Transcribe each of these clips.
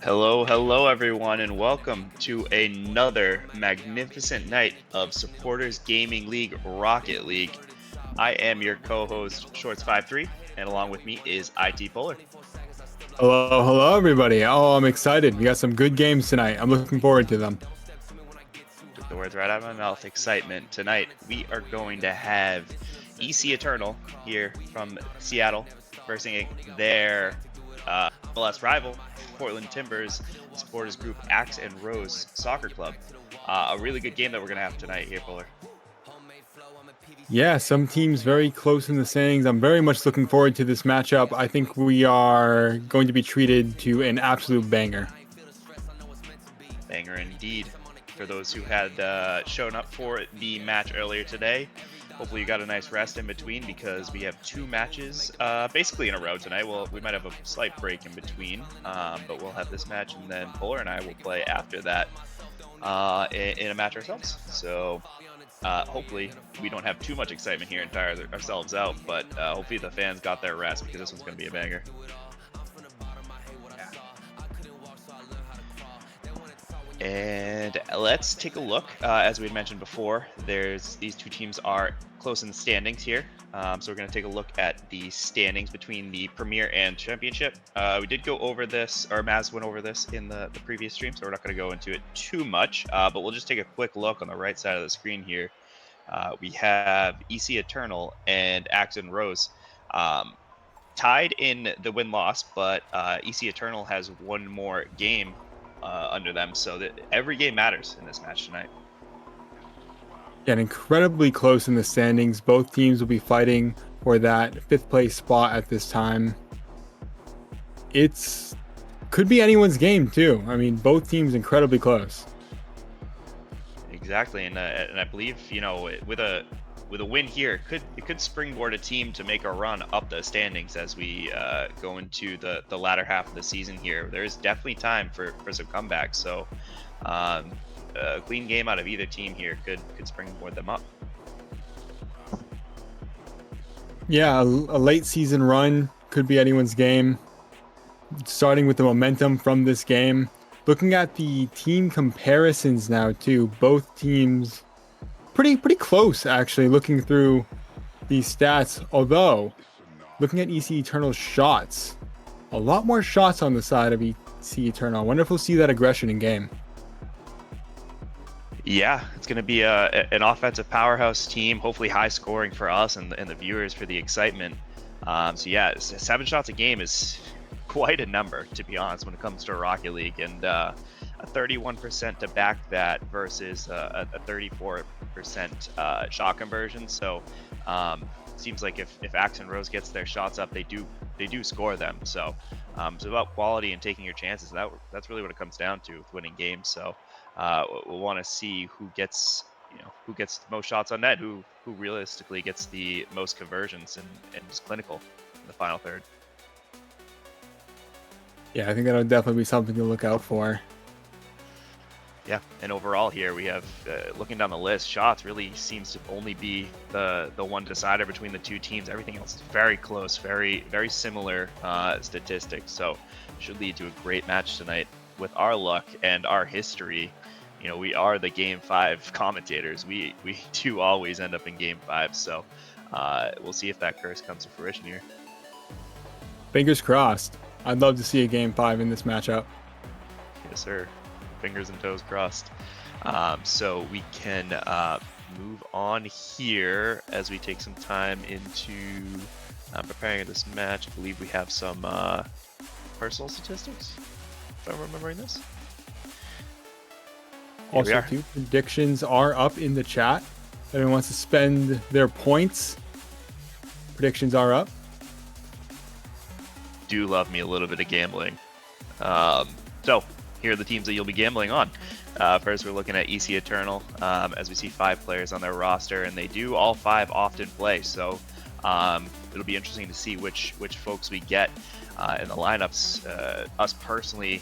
Hello, everyone, and welcome to another magnificent night of Supporters Gaming League Rocket League. I am your co-host Shorts53, and along with me is IT Polar. Hello, everybody. Oh, I'm excited. We got some good games tonight. I'm looking forward to them. Took the words right out of my mouth. Excitement. Tonight we are going to have EC Eternal here from Seattle versus their MLS rival, Portland Timbers Supporters Group Axe and Rose Soccer Club. A really good game that we're going to have tonight here, Polar. Yeah, some teams very close in the standings. I'm very much looking forward to this matchup. I think we are going to be treated to an absolute banger. Banger indeed. For those who had shown up for the match earlier today, hopefully you got a nice rest in between because we have two matches basically in a row tonight. Well, we might have a slight break in between, but we'll have this match and then Polar and I will play after that in a match ourselves. So hopefully we don't have too much excitement here and tire ourselves out, but hopefully the fans got their rest because this one's going to be a banger. And let's take a look. As we had mentioned before, these two teams are close in the standings here. So we're going to take a look at the standings between the Premier and Championship. We did go over this, or Maz went over this in the previous stream, so we're not going to go into it too much. But we'll just take a quick look on the right side of the screen here. We have EC Eternal and Axe and Rose tied in the win-loss, but EC Eternal has one more game under them, so that every game matters in this match tonight. And incredibly close in the standings. Both teams will be fighting for that fifth place spot at this time. It's could be anyone's game too. I mean, both teams incredibly close. Exactly, and I believe with a win here, it could springboard a team to make a run up the standings as we go into the latter half of the season here. There is definitely time for some comebacks, so a clean game out of either team here could springboard them up. Yeah, a late season run could be anyone's game. Starting with the momentum from this game. Looking at the team comparisons now too, both teams pretty close actually, looking through these stats. Although, looking at EC Eternal's shots, a lot more shots on the side of EC Eternal. I wonder if we'll see that aggression in game. Yeah, it's going to be an offensive powerhouse team, hopefully high scoring for us and the viewers for the excitement. So yeah, 7 shots a game is quite a number, to be honest, when it comes to a Rocket League, and a 31% to back that versus a 34% shot conversion. So seems like if Axe and Rose gets their shots up, they do score them. So it's about quality and taking your chances. That's really what it comes down to with winning games. So we'll want to see who gets the most shots on net, who realistically gets the most conversions and is clinical in the final third. Yeah, I think that'll definitely be something to look out for. Yeah, and overall here we have, looking down the list, shots really seems to only be the one decider between the two teams. Everything else is very close, very similar statistics. So should lead to a great match tonight. With our luck and our history, we are the Game 5 commentators. We do always end up in Game 5. So we'll see if that curse comes to fruition here. Fingers crossed. I'd love to see a Game 5 in this matchup. Yes, sir. Fingers and toes crossed. So we can move on here as we take some time into preparing this match. I believe we have some personal statistics, if I'm remembering this. Here Also, too, predictions are up in the chat. If anyone wants to spend their points, predictions are up. Do love me a little bit of gambling. So here are the teams that you'll be gambling on. First, we're looking at EC Eternal, as we see 5 players on their roster, and they do all 5 often play. So it'll be interesting to see which folks we get in the lineups. Us personally,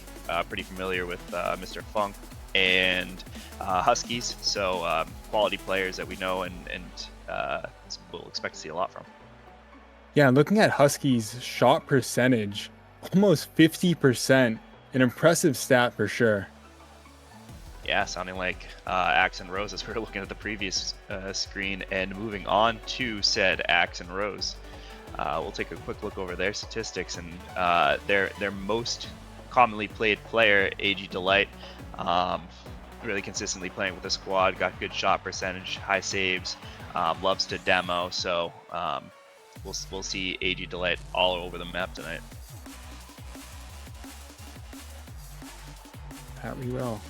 pretty familiar with Mr. Funk and Huskies, so quality players that we know and we'll expect to see a lot from. Yeah, looking at Huskies' shot percentage, almost 50% an impressive stat for sure. Yeah, sounding like Axe and Rose as we were looking at the previous screen. And moving on to said Axe and Rose, we'll take a quick look over their statistics, and their most commonly played player, AG Delight, really consistently playing with the squad, got good shot percentage, high saves, loves to demo. So we'll see AG Delight all over the map tonight. That we will.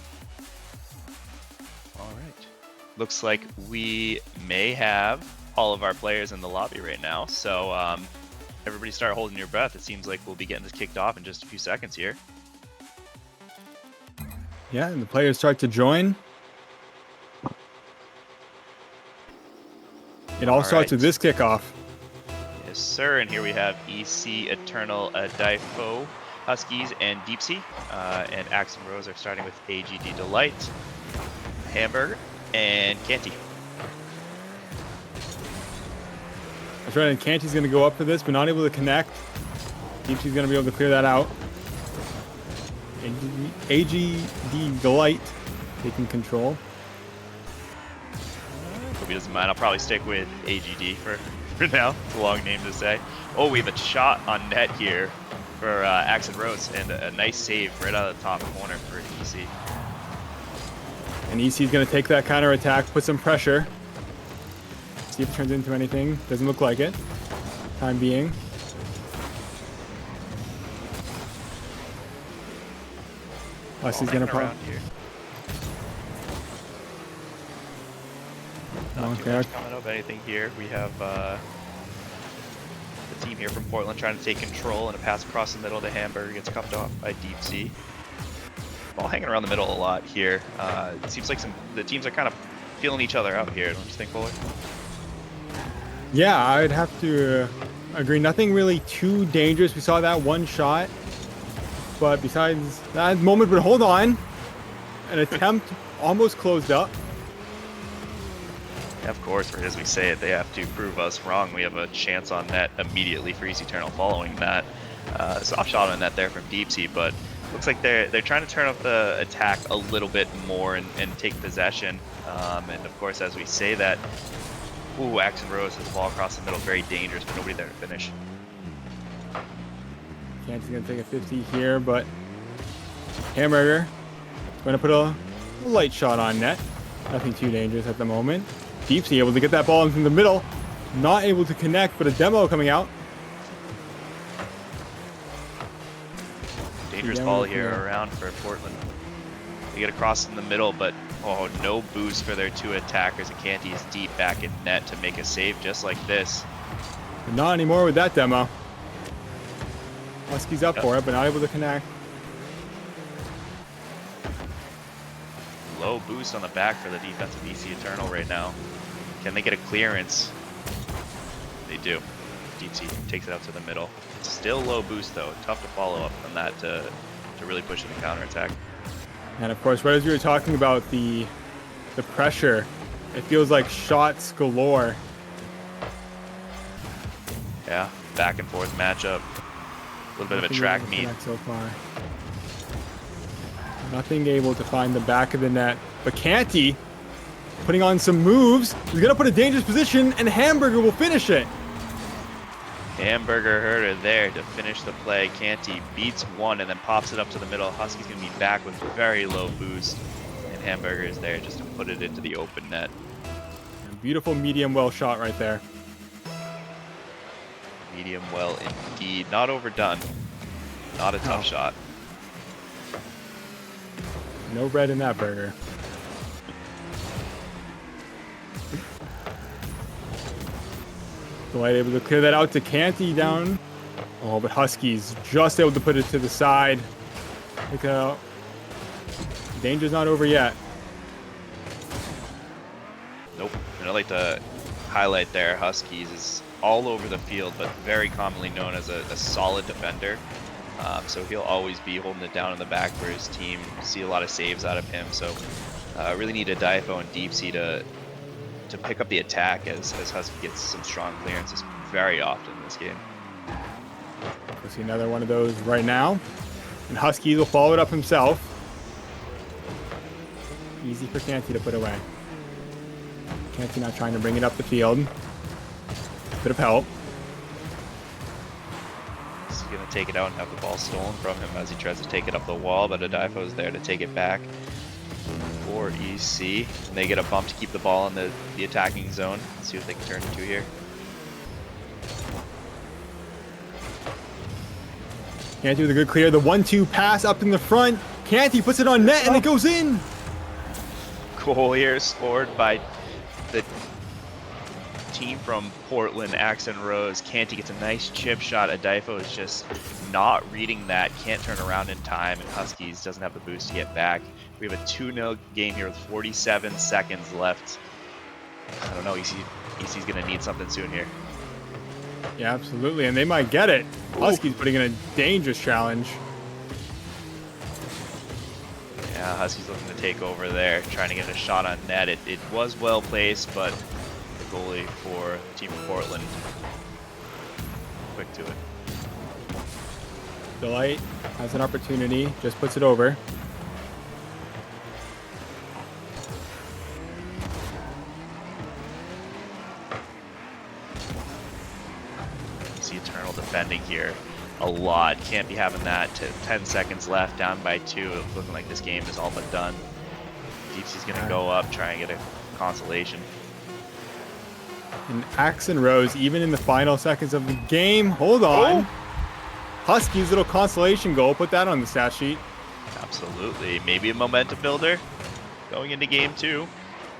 All right. Looks like we may have all of our players in the lobby right now. So everybody start holding your breath. It seems like we'll be getting this kicked off in just a few seconds here. Yeah, and the players start to join. It all starts with this kickoff. Yes, sir. And here we have EC, Eternal, Difo, Huskies, and Deep Sea. And Axe and Rose are starting with AGD Delight, Hamburger, and Canty. That's right, and Canty's going to go up for this, but not able to connect. Deep Sea's going to be able to clear that out. AGD Delight taking control. Hope he doesn't mind. I'll probably stick with AGD for now. It's a long name to say. Oh, we have a shot on net here for Axe and Rose, and a nice save right out of the top corner for EC. And EC's going to take that counter attack, put some pressure. See if it turns into anything. Doesn't look like it. Time being. Huskies going to pop. Not too much coming of anything here. We have the team here from Portland trying to take control, and a pass across the middle to Hamburger gets cuffed off by Deep Sea. Ball hanging around the middle a lot here. It seems like the teams are kind of feeling each other out here. Don't you think, Fuller? Yeah, I'd have to agree. Nothing really too dangerous. We saw that one shot, but besides that moment, but hold on, an attempt almost closed up. Yeah, of course, as we say it, they have to prove us wrong. We have a chance on net immediately for EC Eternal following that. Soft shot on net there from Deep Sea, but looks like they're trying to turn up the attack a little bit more and take possession. And of course, as we say that, ooh, Axe and Rose has the ball across the middle, very dangerous, but nobody there to finish. Canty's gonna take a 50 here, but Hamburger gonna put a light shot on net. Nothing too dangerous at the moment. Deep Sea able to get that ball into the middle. Not able to connect, but a demo coming out. Dangerous ball here around for Portland. They get across in the middle, but oh, no boost for their two attackers. And Canty is deep back in net to make a save just like this. But not anymore with that demo. Huskies up for it, but not able to connect. Low boost on the back for the defensive EC Eternal right now. Can they get a clearance? They do. Deep Sea takes it out to the middle. It's still low boost though. Tough to follow up on that to really push in the counterattack. And of course, right as we were talking about the pressure, it feels like shots galore. Yeah, back and forth matchup. A little bit of a track meet. So far. Nothing able to find the back of the net. But Canty putting on some moves. He's going to put a dangerous position, and Hamburger will finish it. Hamburger heard her there to finish the play. Canty beats one and then pops it up to the middle. Husky's going to be back with very low boost. And Hamburger is there just to put it into the open net. Beautiful medium well shot right there. Medium well indeed. Not overdone. Not a tough shot. No red in that burger. Delight able to clear that out to Canty down. Oh, but Huskies just able to put it to the side. Look out. Danger's not over yet. Nope. And I'd like to highlight there, Huskies is all over the field, but very commonly known as a solid defender. So he'll always be holding it down in the back for his team. See a lot of saves out of him. So really need a Difo and Deep Sea to pick up the attack as Husky gets some strong clearances very often in this game. We'll see another one of those right now. And Huskies will follow it up himself. Easy for Canty to put away. Canty not trying to bring it up the field. Bit of help. He's going to take it out and have the ball stolen from him as he tries to take it up the wall, but Adifo is there to take it back for EC. And they get a bump to keep the ball in the attacking zone. Let's see what they can turn into here. Canty with a good clear. The 1-2 pass up in the front. Canty puts it on net and it goes in. Goal here scored by the team from Portland, Axon Rose. Canty gets a nice chip shot. Adifo is just not reading that, can't turn around in time, and Huskies doesn't have the boost to get back. We have a 2-0 game here with 47 seconds left. I don't know, EC's going to need something soon here. Yeah, absolutely, and they might get it. Huskies putting in a dangerous challenge. Yeah, Huskies looking to take over there, trying to get a shot on net. It was well placed, but the goalie for the team from Portland, quick to it. Delight has an opportunity, just puts it over. See Eternal defending here a lot. Can't be having that. 10 seconds left, down by 2. Looking like this game is all but done. Deepsy's going to go up, try and get a consolation. And Axon Rose, even in the final seconds of the game, hold on. Oh. Huskies' little consolation goal, put that on the stat sheet. Absolutely. Maybe a momentum builder going into game 2.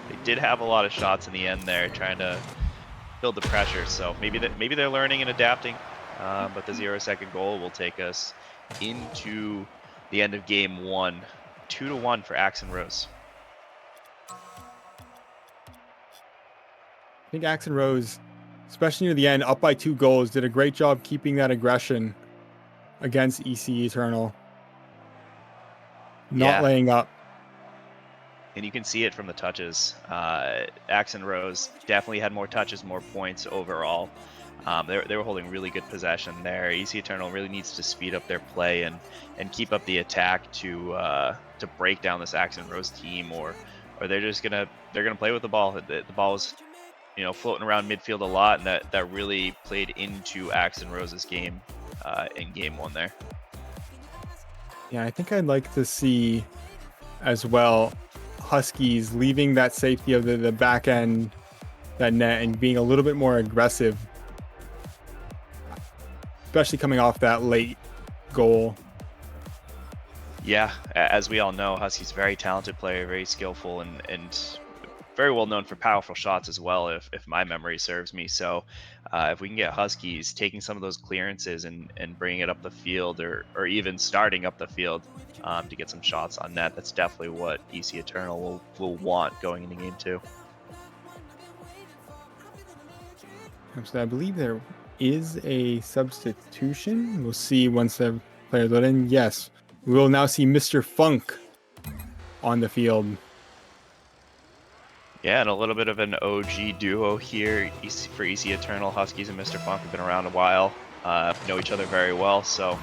They did have a lot of shots in the end there, trying to build the pressure. So maybe they're learning and adapting. But the 0-second goal will take us into the end of game 1. 2-1 for Axon Rose. I think Axon Rose, especially near the end, up by 2 goals, did a great job keeping that aggression against EC Eternal. Not laying up. And you can see it from the touches. Axon Rose definitely had more touches, more points overall. They were holding really good possession there. EC Eternal really needs to speed up their play and keep up the attack to break down this Axon Rose team, or they're just gonna play with the ball. The ball was floating around midfield a lot, and that really played into Axon Rose's game in game 1 there. Yeah, I think I'd like to see as well Huskies leaving that safety of the back end, that net, and being a little bit more aggressive, especially coming off that late goal. Yeah, as we all know, Huskies very talented player, very skillful, and very well known for powerful shots as well, if my memory serves me. So if we can get Huskies taking some of those clearances and bringing it up the field, or even starting up the field to get some shots on net, that's definitely what EC Eternal will want going into game 2. So I believe there is a substitution. We'll see once the players load in. Yes, we will now see Mr. Funk on the field. Yeah, and a little bit of an OG duo here for EC Eternal. Huskies and Mr. Funk have been around a while, know each other very well, so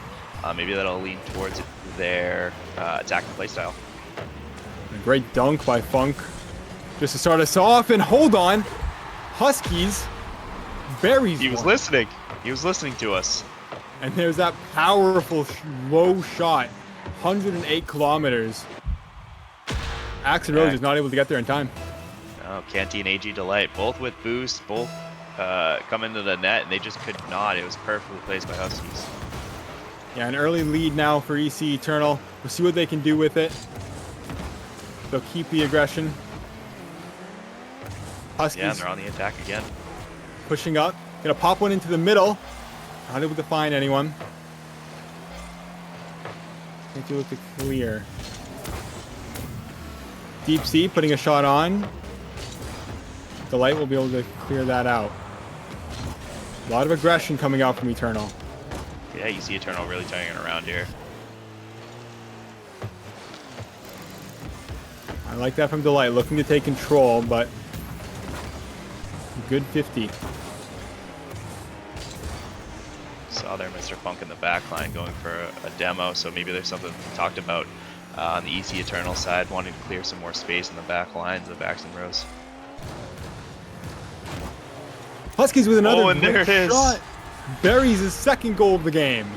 maybe that'll lean towards their attacking playstyle. A great dunk by Funk just to start us off, and hold on, Huskies buries He was one. listening. He was listening to us. And there's that powerful low shot, 108 kilometers. Axon Rose is not able to get there in time. Oh, Canty and AG Delight, both with boost, both come into the net, and they just could not. It was perfectly placed by Huskies. Yeah, an early lead now for EC Eternal. We'll see what they can do with it. They'll keep the aggression. Huskies. Yeah, and they're on the attack again. Pushing up. Gonna pop one into the middle. Not able to find anyone. Can't do it to clear. Deep Sea putting a shot on. Delight will be able to clear that out. A lot of aggression coming out from Eternal. Yeah, you see Eternal really turning it around here. I like that from Delight, looking to take control, but good 50. Saw there Mr. bunk in the back line, going for a demo. So maybe there's something talked about on the EC Eternal side, wanting to clear some more space in the back lines of Axe and Rose. Huskies with another and there great it is. shot. Buries his second goal of the game.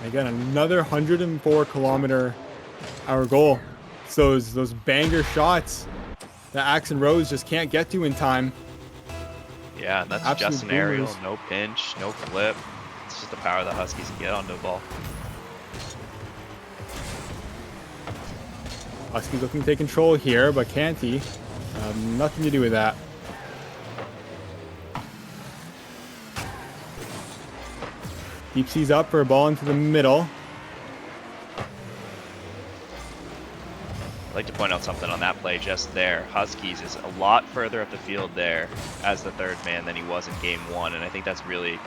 Again, another 104-kilometer-hour goal. So those banger shots that Axe and Rose just can't get to in time. Yeah, and that's Absolute just an aerial, boomers. no pinch, no flip. It's just the power the Huskies can get onto the ball. Huskies looking to take control here, but can't he? Nothing to do with that. Deep Sea's up for a ball into the middle. I'd like to point out something on that play just there. Huskies is a lot further up the field there as the third man than he was in game one, and I think that's really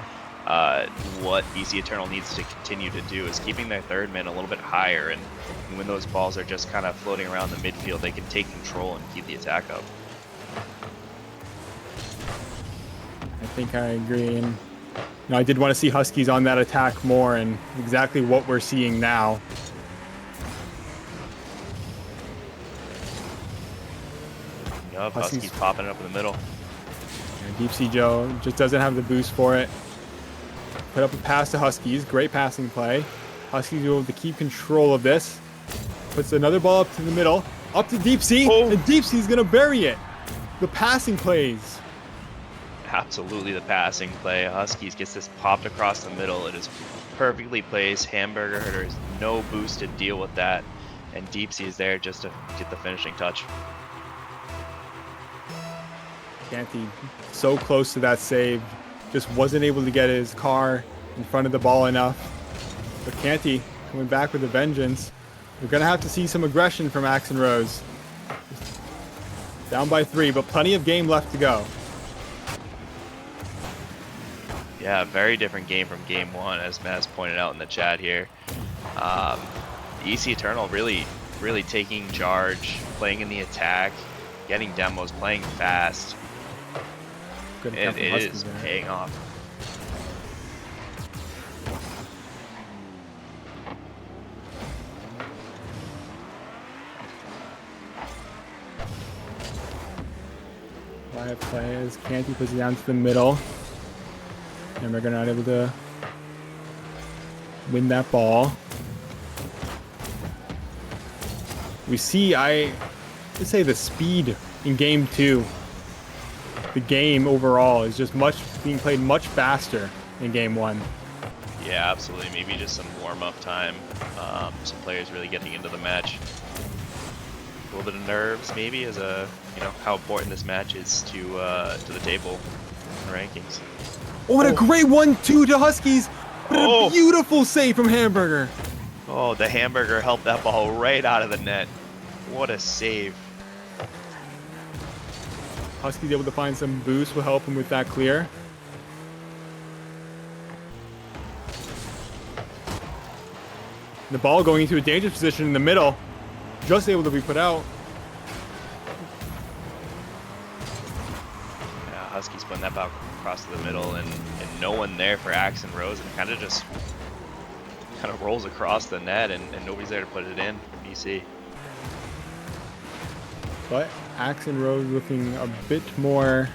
what EC Eternal needs to continue to do, is keeping their third man a little bit higher, and when those balls are just kind of floating around the midfield, they can take control and keep the attack up. I think I agree. And I did want to see Huskies on that attack more, and exactly what we're seeing now. Yup, Huskies popping it up in the middle. Deep Sea Joe just doesn't have the boost for it. Put up a pass to Huskies. Great passing play. Huskies are able to keep control of this. Puts another ball up to the middle. Up to Deep Sea. Oh. And Deep Sea's going to bury it. The passing plays. Absolutely the passing play. Huskies gets this popped across the middle. It is perfectly placed. Hamburger Herder has no boost to deal with that. And Deep Sea is there just to get the finishing touch. Canty so close to that save. Just wasn't able to get his car in front of the ball enough. But Canty coming back with a vengeance. We're going to have to see some aggression from Axe and Rose. Down by 3, but plenty of game left to go. Yeah, very different game from game one, as Maz pointed out in the chat here. EC Eternal really taking charge, playing in the attack, getting demos, playing fast. And it is paying off. Live play as Canty puts it down to the middle. And we're not able to win that ball. We see, let's say, the speed in game 2. The game overall is just being played much faster in game 1. Yeah, absolutely. Maybe just some warm-up time. Some players really getting into the match. A little bit of nerves, maybe, as how important this match is to the table and rankings. Oh, and a great 1-2 to Huskies, but a beautiful save from Hamburger. Oh, the Hamburger helped that ball right out of the net. What a save. Huskies able to find some boost will help him with that clear. The ball going into a dangerous position in the middle. Just able to be put out. Yeah, Huskies putting that ball across the middle, and no one there for Axe and Rose, and kind of rolls across the net, and nobody's there to put it in. BC. But Axe and Rose looking a bit more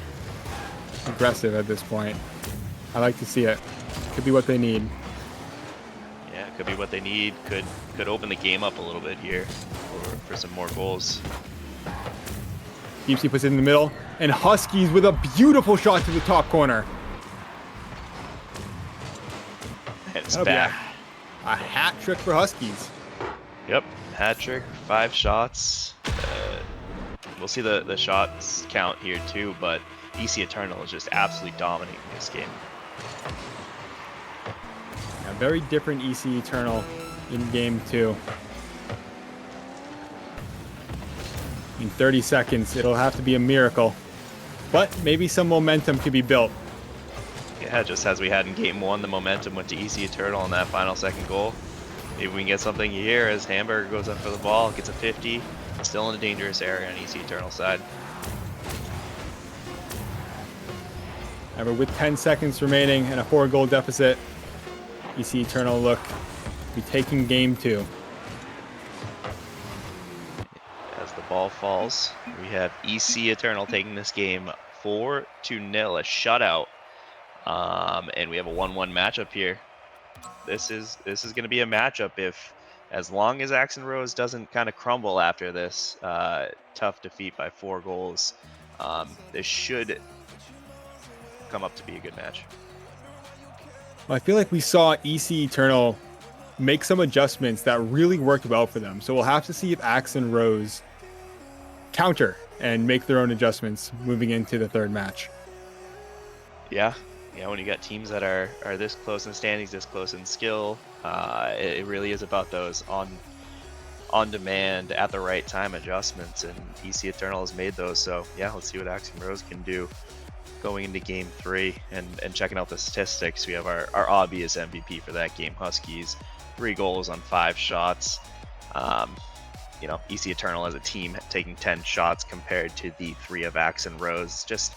aggressive at this point. I like to see it. Could be what they need. Yeah, could be what they need. Could open the game up a little bit here for some more goals. Deep Sea puts it in the middle, and Huskies with a beautiful shot to the top corner. And it's back. A hat trick for Huskies. Yep, hat trick, 5 shots. We'll see the shots count here too, but EC Eternal is just absolutely dominating this game. A very different EC Eternal in game 2. In 30 seconds, it'll have to be a miracle. But maybe some momentum could be built. Yeah, just as we had in game 1, the momentum went to EC Eternal on that final second goal. Maybe we can get something here as Hamburger goes up for the ball, gets a 50. Still in a dangerous area on EC Eternal side. However, with 10 seconds remaining and a 4-goal deficit, EC Eternal look to be taking game 2. As the ball falls, we have EC Eternal taking this game 4-0, a shutout. And we have a 1-1 matchup here. This is going to be a matchup if, as long as Axon Rose doesn't kind of crumble after this tough defeat by 4 goals, this should come up to be a good match. Well, I feel like we saw EC Eternal make some adjustments that really worked well for them. So we'll have to see if Axon Rose counter and make their own adjustments moving into the third match. Yeah, when you got teams that are this close in standings, this close in skill, it really is about those on demand at the right time adjustments, and EC Eternal has made those. So yeah, let's see what Axon Rose can do going into game 3 and checking out the statistics. We have our obvious MVP for that game, Huskies, 3 goals on 5 shots. EC Eternal as a team taking 10 shots compared to the 3 of Axon Rose. Just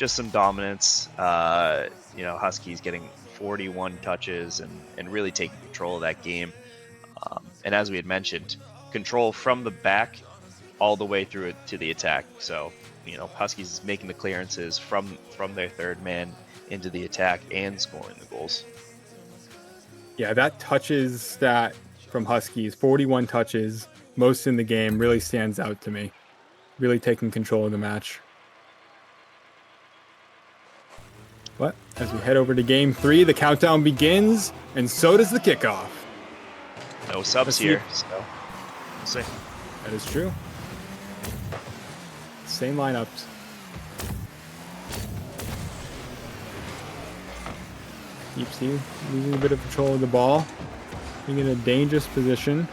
some dominance. Huskies getting 41 touches and really taking control of that game. And as we had mentioned, control from the back all the way through it to the attack. So, Huskies making the clearances from their third man into the attack and scoring the goals. Yeah, that touches stat from Huskies, 41 touches, most in the game, really stands out to me. Really taking control of the match. But as we head over to game 3, the countdown begins, and so does the kickoff. No subs here, so we'll see. That is true. Same lineups. Deep Sea losing a bit of control of the ball, being in a dangerous position.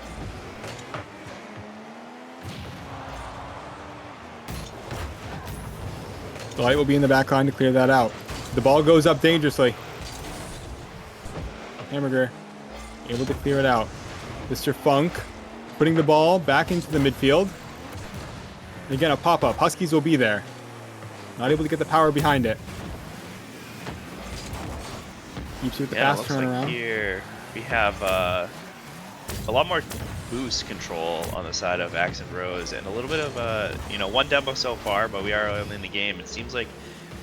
The light will be in the back line to clear that out. The ball goes up dangerously. Hamburger able to clear it out. Mr. Funk putting the ball back into the midfield. And again, a pop-up. Huskies will be there. Not able to get the power behind it. Keeps with the fast turnaround. Like here we have a lot more boost control on the side of Axon Rose, and a little bit of one demo so far, but we are early in the game. It seems like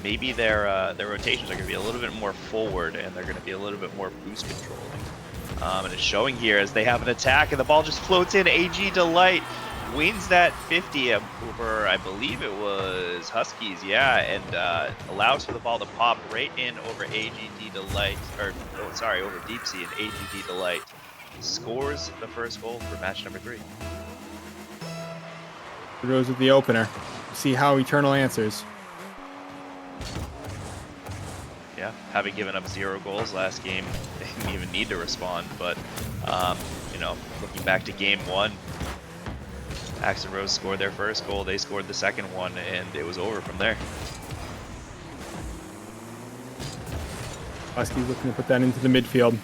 maybe their rotations are going to be a little bit more forward, and they're going to be a little bit more boost controlling. And it's showing here as they have an attack, and the ball just floats in. AG Delight wins that 50 over, I believe it was Huskies, and allows for the ball to pop right in over AGD Delight, over Deep Sea, and AGD Delight scores the first goal for match number 3. Goes with the opener. See how Eternal answers. Yeah, having given up 0 goals last game, they didn't even need to respond. But, looking back to game 1, Axon Rose scored their first goal. They scored the second one, and it was over from there. Huskies looking to put that into the midfield.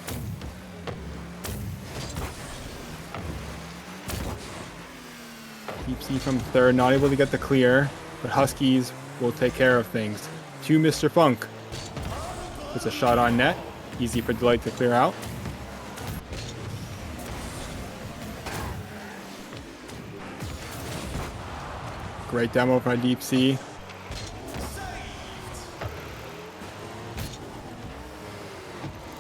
Deep Sea from third, not able to get the clear, but Huskies will take care of things. To Mr. Funk. Puts a shot on net. Easy for Delight to clear out. Great demo from Deep Sea.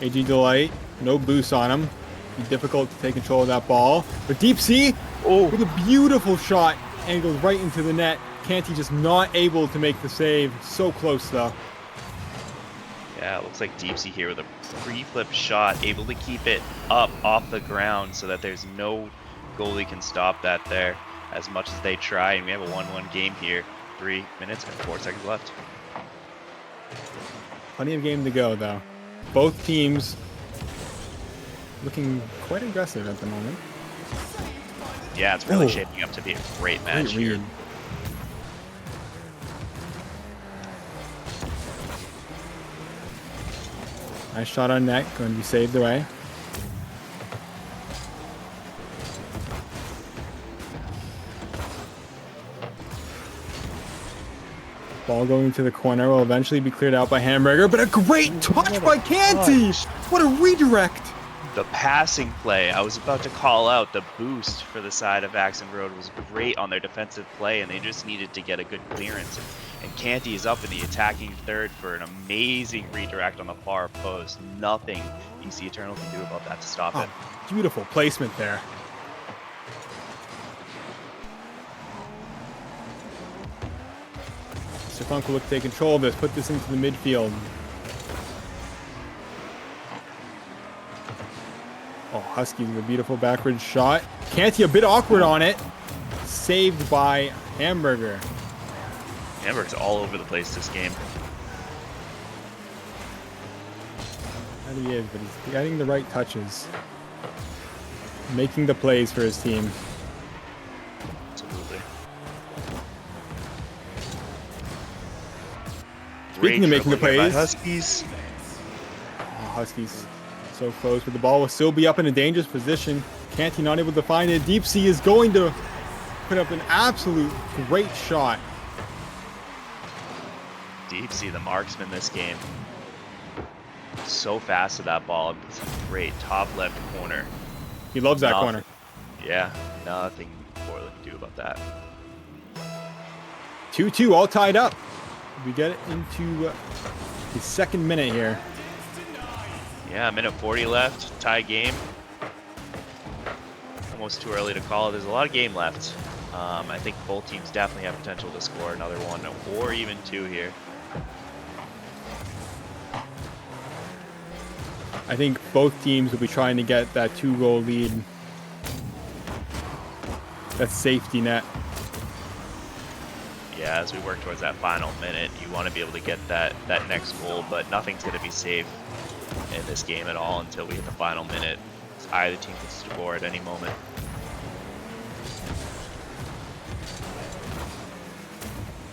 AG Delight, no boost on him. Be difficult to take control of that ball. But Deep Sea, with a beautiful shot, angled right into the net. Canty just not able to make the save. So close though. Yeah, it looks like Deep Sea here with a pre-flip shot, able to keep it up off the ground so that there's no goalie can stop that there as much as they try. And we have a 1-1 game here. 3 minutes and 4 seconds left. Plenty of game to go though. Both teams looking quite aggressive at the moment. Yeah, it's really shaping up to be a great match here. Nice shot on net, going to be saved away. Ball going to the corner will eventually be cleared out by Hamburger, but a great touch by Canty! What a redirect! The passing play, I was about to call out the boost for the side of Axon Road was great on their defensive play, and they just needed to get a good clearance. And Canty is up in the attacking third for an amazing redirect on the far post. Nothing EC Eternal can do about that to stop it. Beautiful placement there. Mr. Funk will look to take control of this, put this into the midfield. Oh, Huskies with a beautiful backward shot. Canty a bit awkward on it. Saved by Hamburger. Hamburger's all over the place this game. That he is, but he's getting the right touches. Making the plays for his team. Absolutely. Speaking of making the plays, Huskies. Oh, Huskies so close, but the ball will still be up in a dangerous position. Canty not able to find it. Deep Sea is going to put up an absolute great shot. Deep Sea, the marksman this game. So fast with that ball. It's great. Top left corner. He loves that corner. Yeah, nothing Portland can do about that. 2-2, all tied up. We get it into the second minute here. Yeah, minute 40 left. Tie game. Almost too early to call it. There's a lot of game left. I think both teams definitely have potential to score another one or even two here. I think both teams will be trying to get that 2-goal lead. That safety net. Yeah, as we work towards that final minute, you want to be able to get that next goal, but nothing's going to be safe in this game at all until we hit the final minute. Either team can score at any moment.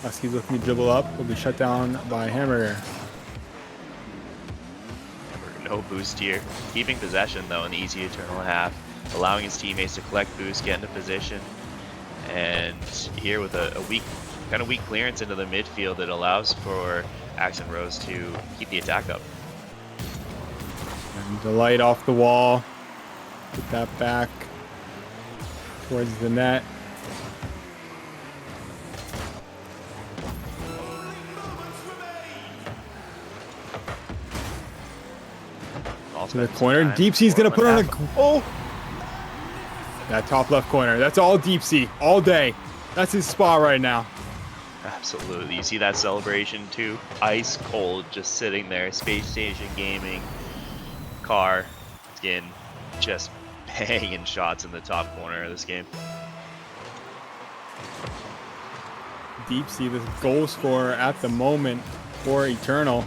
Huskies looking to dribble up. Will be shut down by Hamburger. No boost here. Keeping possession though in the easy eternal half, allowing his teammates to collect boost, get into position, and here with a weak clearance into the midfield, it allows for Axon Rose to keep the attack up. And the light off the wall. Put that back towards the net. To the corner. Deep Sea's gonna put on a that top left corner. That's all Deep Sea all day. That's his spot right now. Absolutely. You see that celebration too? Ice cold, just sitting there. Space Station Gaming car skin, just banging shots in the top corner of this game. Deep Sea, the goal scorer at the moment for Eternal.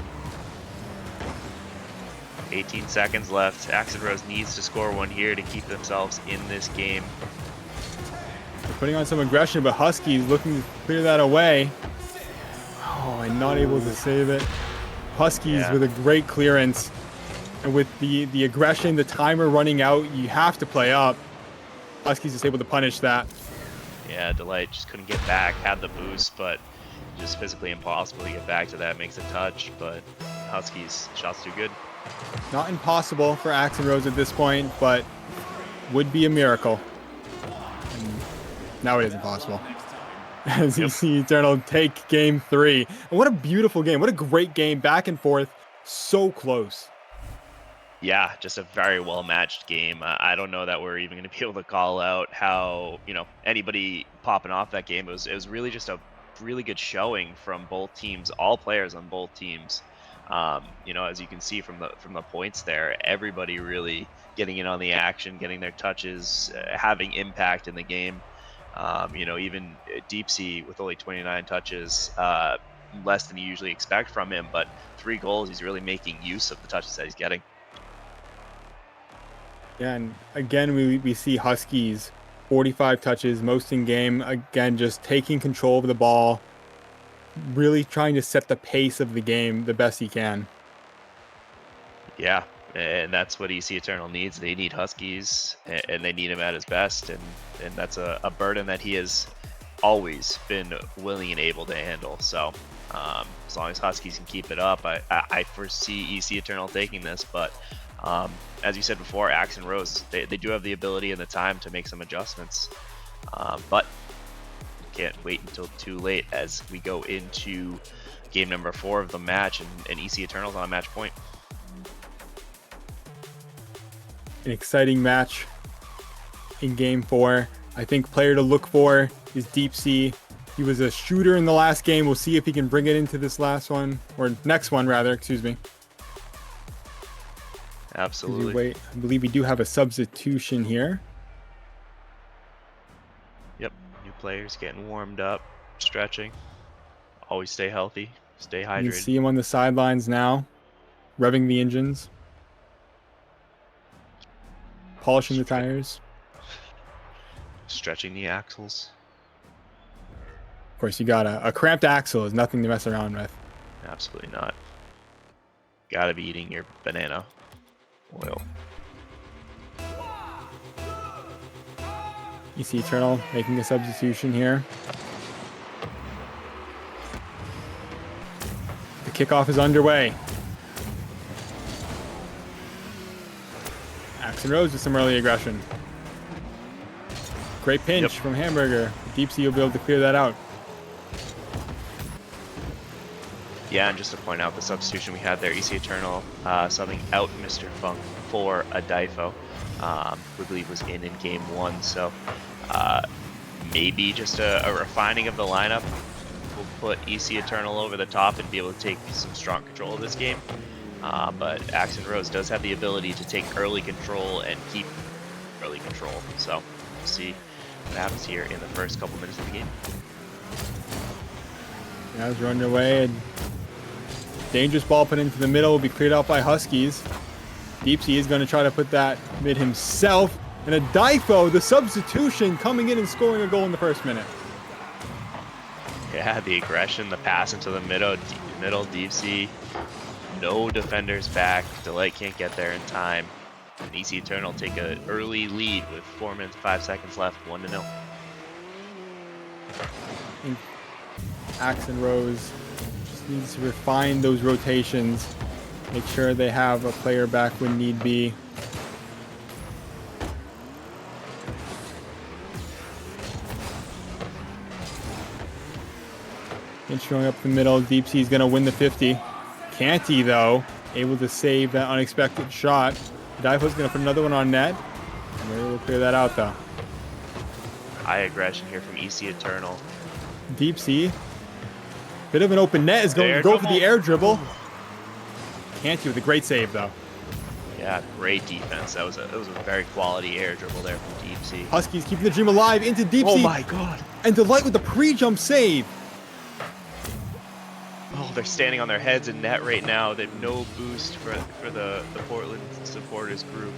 18 seconds left. Axon Rose needs to score one here to keep themselves in this game. They're putting on some aggression, but Huskies looking to clear that away. Oh, and not able to save it. Huskies with a great clearance. And with the aggression, the timer running out, you have to play up. Huskies is able to punish that. Yeah, Delight just couldn't get back, had the boost, but just physically impossible to get back to that. Makes a touch, but Huskies, shot's too good. Not impossible for Axon Rose at this point, but would be a miracle. And now it is impossible. As you see Eternal take game 3. And what a beautiful game. What a great game. Back and forth. So close. Yeah, just a very well-matched game. I don't know that we're even going to be able to call out how, anybody popping off that game. It was really just a really good showing from both teams, all players on both teams. As you can see from the points there, everybody really getting in on the action, getting their touches, having impact in the game. Even Deep Sea with only 29 touches, less than you usually expect from him, but 3 goals, he's really making use of the touches that he's getting. Yeah, and again, we see Huskies, 45 touches, most in game. Again, just taking control of the ball, really trying to set the pace of the game the best he can. Yeah, and that's what EC Eternal needs. They need Huskies, and they need him at his best, and that's a burden that he has always been willing and able to handle. So As long as Huskies can keep it up, I foresee EC Eternal taking this. But as you said before, Axe and Rose, they do have the ability and the time to make some adjustments. But can't wait until too late as we go into game number 4 of the match, and EC Eternal's on match point. An exciting match in game 4. I think player to look for is Deep Sea. He was a shooter in the last game. We'll see if he can bring it into this last one, or next one rather, excuse me. Absolutely. Wait, I believe we do have a substitution here. Yep, new players getting warmed up, stretching. Always stay healthy, stay hydrated. You see him on the sidelines now, revving the engines, polishing the tires. Stretching the axles. Of course, you got a cramped axle is nothing to mess around with. Absolutely not. Gotta be eating your banana oil. EC Eternal making a substitution here. The kickoff is underway. Axe and Rose with some early aggression. Great pinch from Hamburger. Deep Sea will be able to clear that out. Yeah, and just to point out the substitution we had there, EC Eternal subbing out Mr. Funk for a Difo, we believe was in game 1. So maybe just a refining of the lineup will put EC Eternal over the top and be able to take some strong control of this game. But Axe and Rose does have the ability to take early control and keep early control. So we'll see what happens here in the first couple minutes of the game. As we're underway, dangerous ball put into the middle will be cleared out by Huskies. Deep Sea is going to try to put that mid himself. And a Difo, the substitution, coming in and scoring a goal in the first minute. Yeah, the aggression, the pass into the middle, Deep Sea. No defenders back. Delight can't get there in time. And EC Eternal take an early lead with 4 minutes, 5 seconds left, 1-0. Axe and Rose just needs to refine those rotations. Make sure they have a player back when need be. Pinch going up the middle. Deep Sea's going to win the 50. Can't he, though? Able to save that unexpected shot. Difo's going to put another one on net. And they're able to clear that out, though. High aggression here from EC Eternal. Deep Sea. Bit of an open net is going to go for the air dribble. Can't he with a great save, though. Yeah, great defense. That was a very quality air dribble there from Deep Sea. Huskies keeping the dream alive into Deep Sea. Oh my god. And Delight with the pre-jump save. Oh, they're standing on their heads in net right now. They have no boost for the Portland supporters group.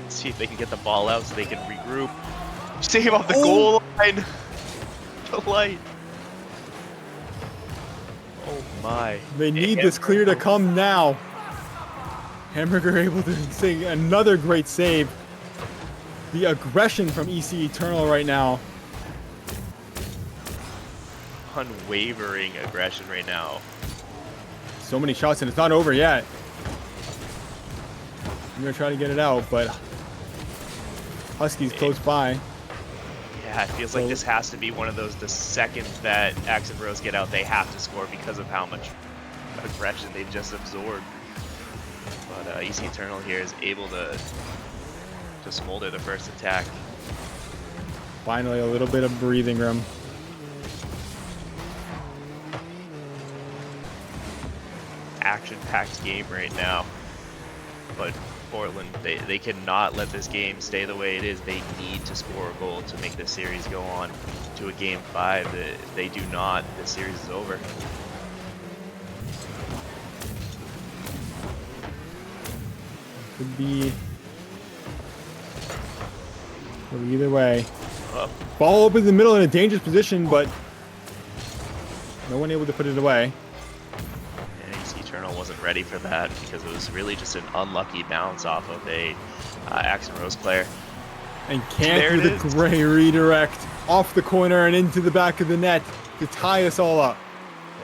Let's see if they can get the ball out so they can regroup. Save off the goal line. Delight. Oh my. They need this clear to come now. Hamburger able to sing another great save. The aggression from EC Eternal right now. Unwavering aggression right now. So many shots and it's not over yet. I'm gonna try to get it out, but Huskies close by. Yeah, it feels like this has to be one of those, the second that Axe and Rose get out, they have to score because of how much aggression they've just absorbed. But EC Eternal here is able to smolder the first attack. Finally, a little bit of breathing room. Action-packed game right now, but Portland, they cannot let this game stay the way it is. They need to score a goal to make this series go on to a game 5. If they do not, this series is over. Could be either way. Ball open in the middle in a dangerous position, but no one able to put it away. Wasn't ready for that because it was really just an unlucky bounce off of a Axe and Rose player. And can't do the great redirect off the corner and into the back of the net to tie us all up.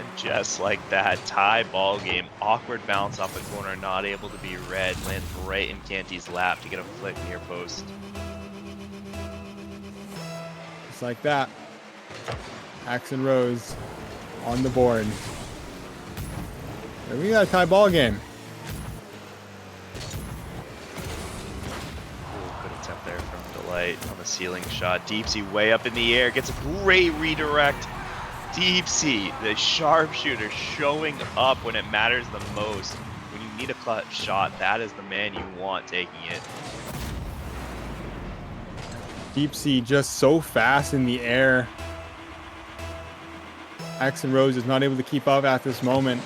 And just like that, tie ball game. Awkward bounce off the corner, not able to be read. Lands right in Canty's lap to get a flick near post. Just like that. Axe and Rose on the board. And we got a tie ball game. Good attempt there from Delight on the ceiling shot. Deepsy way up in the air, gets a great redirect. Deepsy, the sharpshooter, showing up when it matters the most. When you need a clutch shot, that is the man you want taking it. Deepsy just so fast in the air. Axe and Rose is not able to keep up at this moment.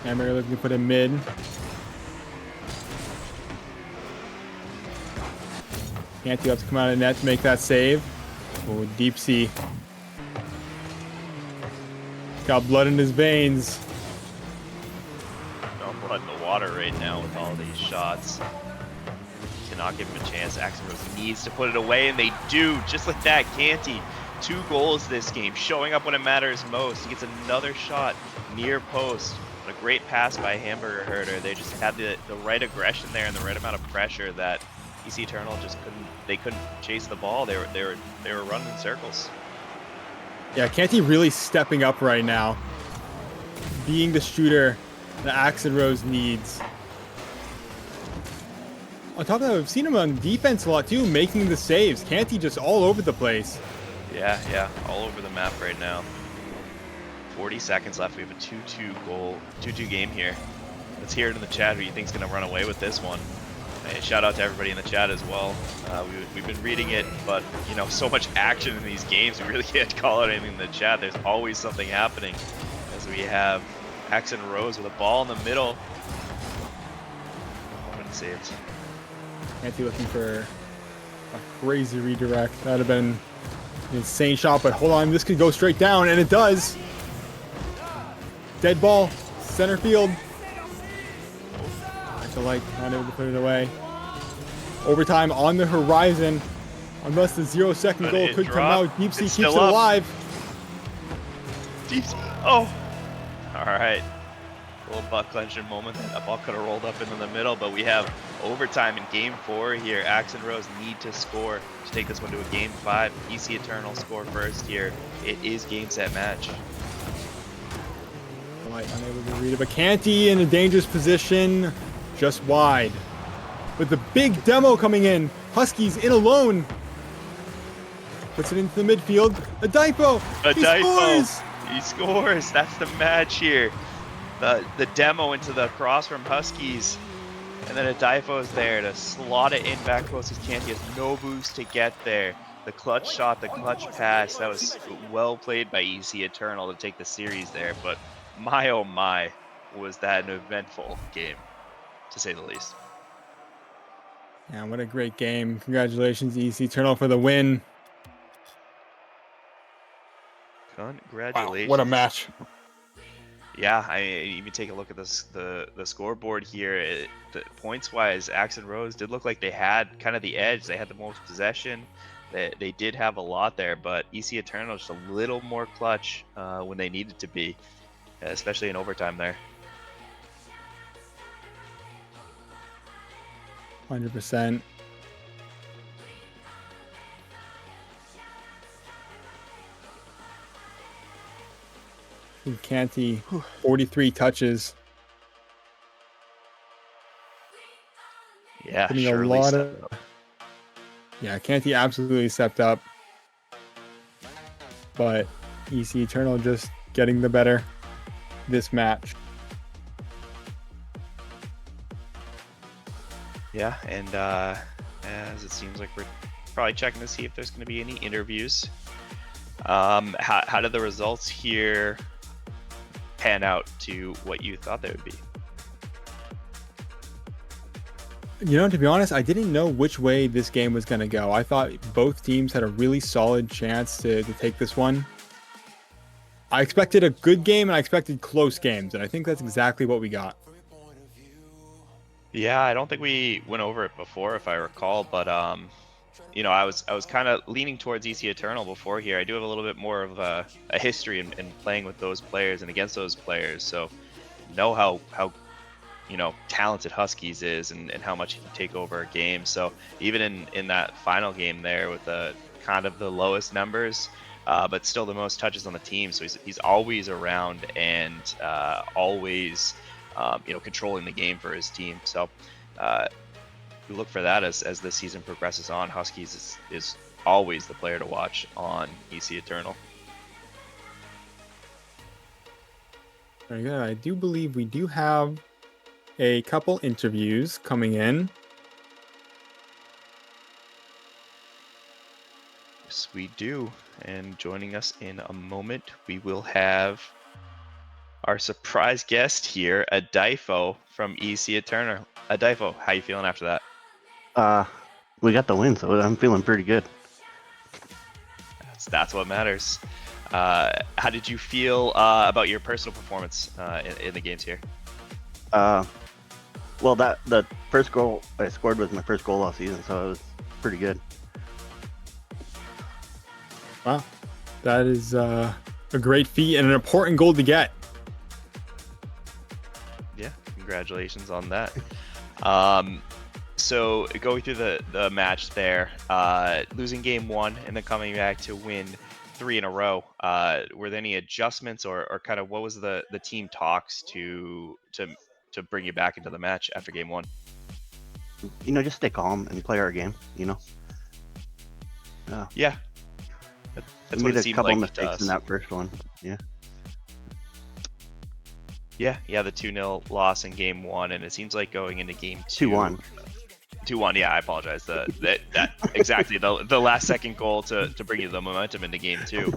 Hammer looking to put him mid. Canty have to come out of the net to make that save. Oh, Deepsy. Got blood in his veins. No blood in the water right now with all these shots. Cannot give him a chance. Axe and Rose needs to put it away, and they do. Just like that, Canty. 2 goals this game, showing up when it matters most. He gets another shot near post. A great pass by Hamburger Herder. They just had the right aggression there and the right amount of pressure that EC Eternal just couldn't chase the ball. They were running in circles. Yeah, Canty really stepping up right now. Being the shooter that Axe and Rose needs. On top of that, we've seen him on defense a lot too, making the saves. Canty just all over the place. Yeah, all over the map right now. 40 seconds left. We have a 2-2 game here. Let's hear it in the chat who you think's gonna run away with this one. And shout out to everybody in the chat as well. We've been reading it, but you know, so much action in these games, we really can't call out anything in the chat. There's always something happening as we have Axe and Rose with a ball in the middle. Been saved. Canty looking for a crazy redirect. That'd have been an insane shot, but hold on, this could go straight down, and it does. Dead ball, center field. Delight not able to put it away. Overtime on the horizon. Unless the 0-second goal could come out. Deepsy keeps it alive. Deepsy. Oh. All right. A little butt clenching moment. That ball could have rolled up into the middle, but we have overtime in game 4 here. Axe and Rose need to score to take this one to a game 5. EC Eternal score first here. It is game, set, match. Delight unable to read it, but Canty in a dangerous position. Just wide. With the big demo coming in. Huskies in alone. Puts it into the midfield. Adaipo! Scores! He scores! That's the match here. The demo into the cross from Huskies. And then Adaipo is there to slot it in back post as Canty has no boost to get there. The clutch shot, the clutch pass. That was well played by EC Eternal to take the series there. But my oh my, was that an eventful game, to say the least. Yeah, what a great game. Congratulations, EC Eternal, for the win. Congratulations. Wow, what a match. Yeah, I even take a look at this, the scoreboard here. Points wise, Axe and Rose did look like they had kind of the edge. They had the most possession. They did have a lot there, but EC Eternal just a little more clutch when they needed to be, especially in overtime there. 100%. Canty, 43 touches. Yeah, Putting surely a lot stepped up. Yeah, Canty absolutely stepped up. But EC Eternal just getting the better this match. Yeah, and as it seems like we're probably checking to see if there's going to be any interviews. How did the results here pan out to what you thought they would be? You know, to be honest, I didn't know which way this game was going to go. I thought both teams had a really solid chance to take this one. I expected a good game and I expected close games, and I think that's exactly what we got. Yeah, I don't think we went over it before, if I recall, but I was kind of leaning towards EC Eternal before here. I do have a little bit more of a history in playing with those players and against those players, so know how talented Huskies is and how much he can take over a game. So even in that final game there with the kind of the lowest numbers, but still the most touches on the team. So he's always around and always controlling the game for his team. So uh, we look for that as the season progresses on. Huskies is always the player to watch on EC Eternal. Very good. I do believe we do have a couple interviews coming in. Yes, we do. And joining us in a moment, we will have our surprise guest here, Adifo from EC Eternal. Adifo, how you feeling after that? Uh, we got the win, so I'm feeling pretty good. That's what matters. How did you feel about your personal performance in the games here? Well, the first goal I scored was my first goal all season, so it was pretty good. Wow, that is a great feat and an important goal to get. Yeah, congratulations on that. So going through the match there, losing game 1 and then coming back to win 3 in a row. Were there any adjustments or kind of what was the team talks to bring you back into the match after game 1? Just stay calm and play our game. Yeah, that's we what made it a seemed couple like to mistakes us. in that first one. Yeah, the 2-0 loss in game 1, and it seems like going into game 2. 2-1. 2-1. Yeah, I apologize. That exactly the last second goal to bring you the momentum into game 2,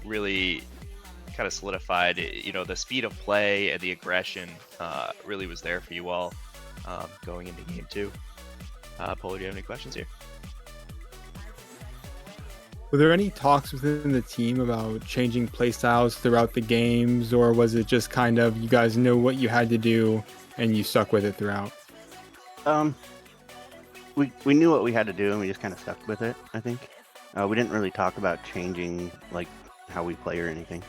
really kind of solidified. The speed of play and the aggression really was there for you all going into game 2. Polo, do you have any questions here? Were there any talks within the team about changing play styles throughout the games, or was it just kind of you guys know what you had to do and you stuck with it throughout? We knew what we had to do, and we just kind of stuck with it. I think we didn't really talk about changing like how we play or anything.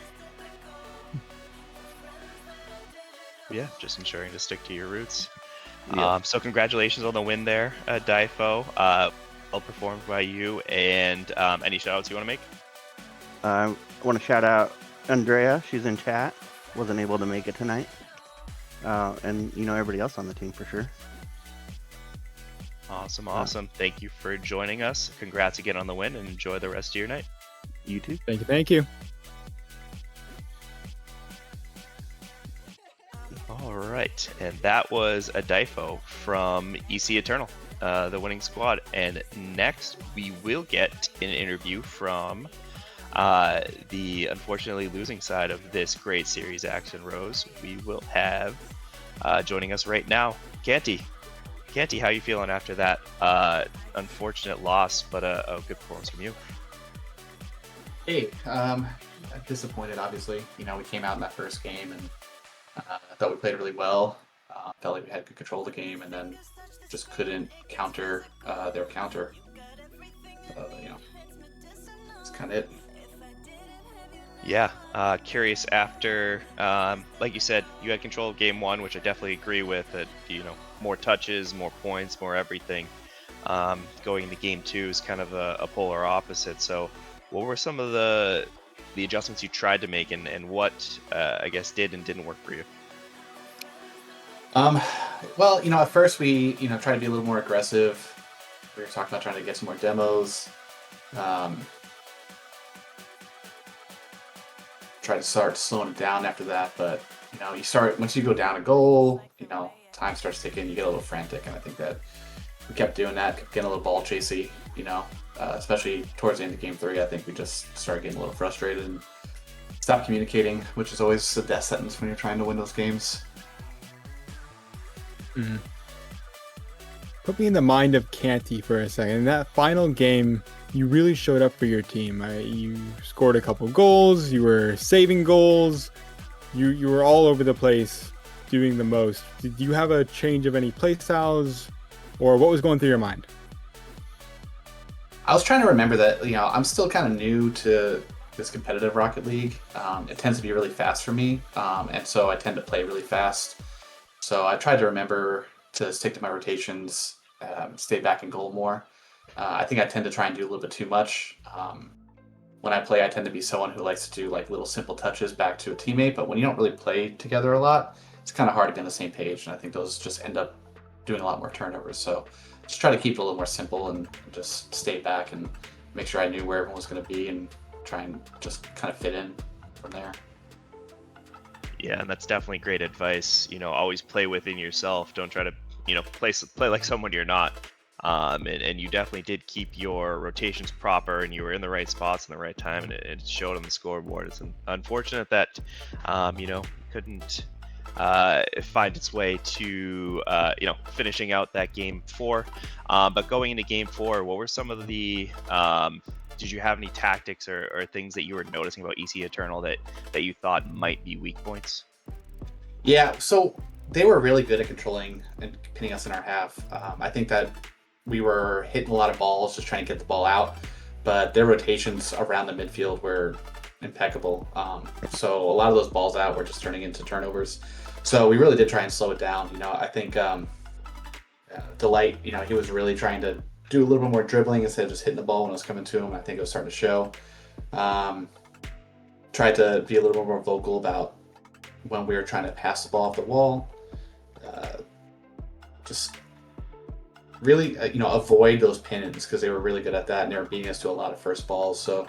Yeah, just ensuring to stick to your roots. Yeah. So congratulations on the win there, Difo. Well performed by you. And any shout outs you want to make? I want to shout out Andrea. She's in chat. Wasn't able to make it tonight. And everybody else on the team for sure. Awesome. Thank you for joining us. Congrats again on the win, and enjoy the rest of your night. You too. Thank you. All right, and that was Adifo from EC Eternal, the winning squad. And next, we will get an interview from the unfortunately losing side of this great series, Action Rose. We will have joining us right now, Canty. Canty, how you feeling after that unfortunate loss, but a good performance from you? Hey, disappointed, obviously. We came out in that first game and I thought we played really well. Felt like we had good control of the game, and then just couldn't counter their counter. That's kind of it. Yeah, curious after, like you said, you had control of game 1, which I definitely agree with. That more touches, more points, more everything. Going into game 2 is kind of a polar opposite. So, what were some of the adjustments you tried to make, and what I guess did and didn't work for you? Well, at first we tried to be a little more aggressive. We were talking about trying to get some more demos. Try to start slowing it down after that, but once you go down a goal, time starts ticking. You get a little frantic, and I think that we kept doing that, kept getting a little ball chasey. Especially towards the end of game 3, I think we just started getting a little frustrated and stopped communicating, which is always the death sentence when you're trying to win those games. Mm-hmm. Put me in the mind of Canty for a second. In that final game, you really showed up for your team. You scored a couple goals. You were saving goals. You were all over the place. doing the most? Did you have a change of any play styles, or what was going through your mind? I was trying to remember that, I'm still kind of new to this competitive Rocket League. It tends to be really fast for me, and so I tend to play really fast. So I tried to remember to stick to my rotations, stay back in goal more. I think I tend to try and do a little bit too much. When I play, I tend to be someone who likes to do like little simple touches back to a teammate, but when you don't really play together a lot, it's kind of hard to be on the same page, and I think those just end up doing a lot more turnovers. So just try to keep it a little more simple and just stay back and make sure I knew where everyone was going to be and try and just kind of fit in from there. Yeah, and that's definitely great advice. Always play within yourself. Don't try to, play like someone you're not. And you definitely did keep your rotations proper, and you were in the right spots in the right time, and it showed on the scoreboard. It's unfortunate that, couldn't find its way to, finishing out that game 4. But going into game 4, what were some of the, did you have any tactics or things that you were noticing about EC Eternal that you thought might be weak points? Yeah, so they were really good at controlling and pinning us in our half. I think that we were hitting a lot of balls, just trying to get the ball out, but their rotations around the midfield were impeccable. So a lot of those balls out were just turning into turnovers. So we really did try and slow it down. I think Delight, he was really trying to do a little bit more dribbling instead of just hitting the ball when it was coming to him. I think it was starting to show. Tried to be a little bit more vocal about when we were trying to pass the ball off the wall. Just really, avoid those pin-ins because they were really good at that, and they were beating us to a lot of first balls. So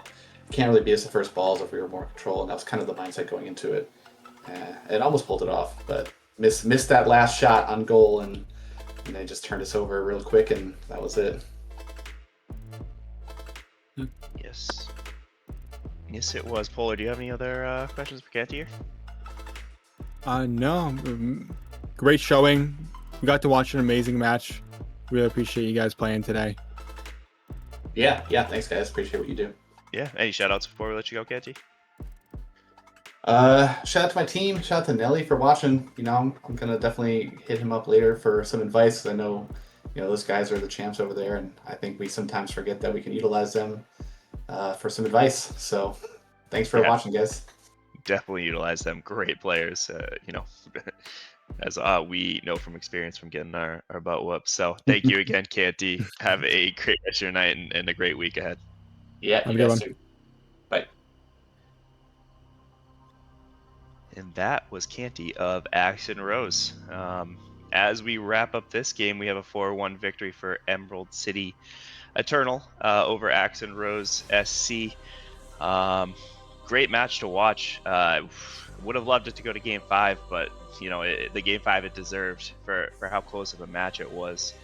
can't really beat us the first balls if we were more control, and that was kind of the mindset going into it. It almost pulled it off, but missed that last shot on goal, and they just turned us over real quick, and that was it. Yes, it was. Polar, do you have any other questions for Canty here? No. Great showing. We got to watch an amazing match. Really appreciate you guys playing today. Yeah, thanks guys. Appreciate what you do. Yeah, any shout outs before we let you go, Canty? Shout out to my team. Shout out to Nelly for watching. I'm gonna definitely hit him up later for some advice. I know, those guys are the champs over there, and I think we sometimes forget that we can utilize them for some advice. So, thanks for watching, guys. Definitely utilize them. Great players. As we know from experience from getting our butt whooped. So, thank you again, Canty. Have a great rest of your night and a great week ahead. Yeah, Have you a good guys one. too. Bye. And that was Canty of Action Rose. As we wrap up this game, we have a 4-1 victory for Emerald City Eternal over Action Rose SC. Great match to watch. Would have loved it to go to Game 5, but the Game 5 it deserved for how close of a match it was.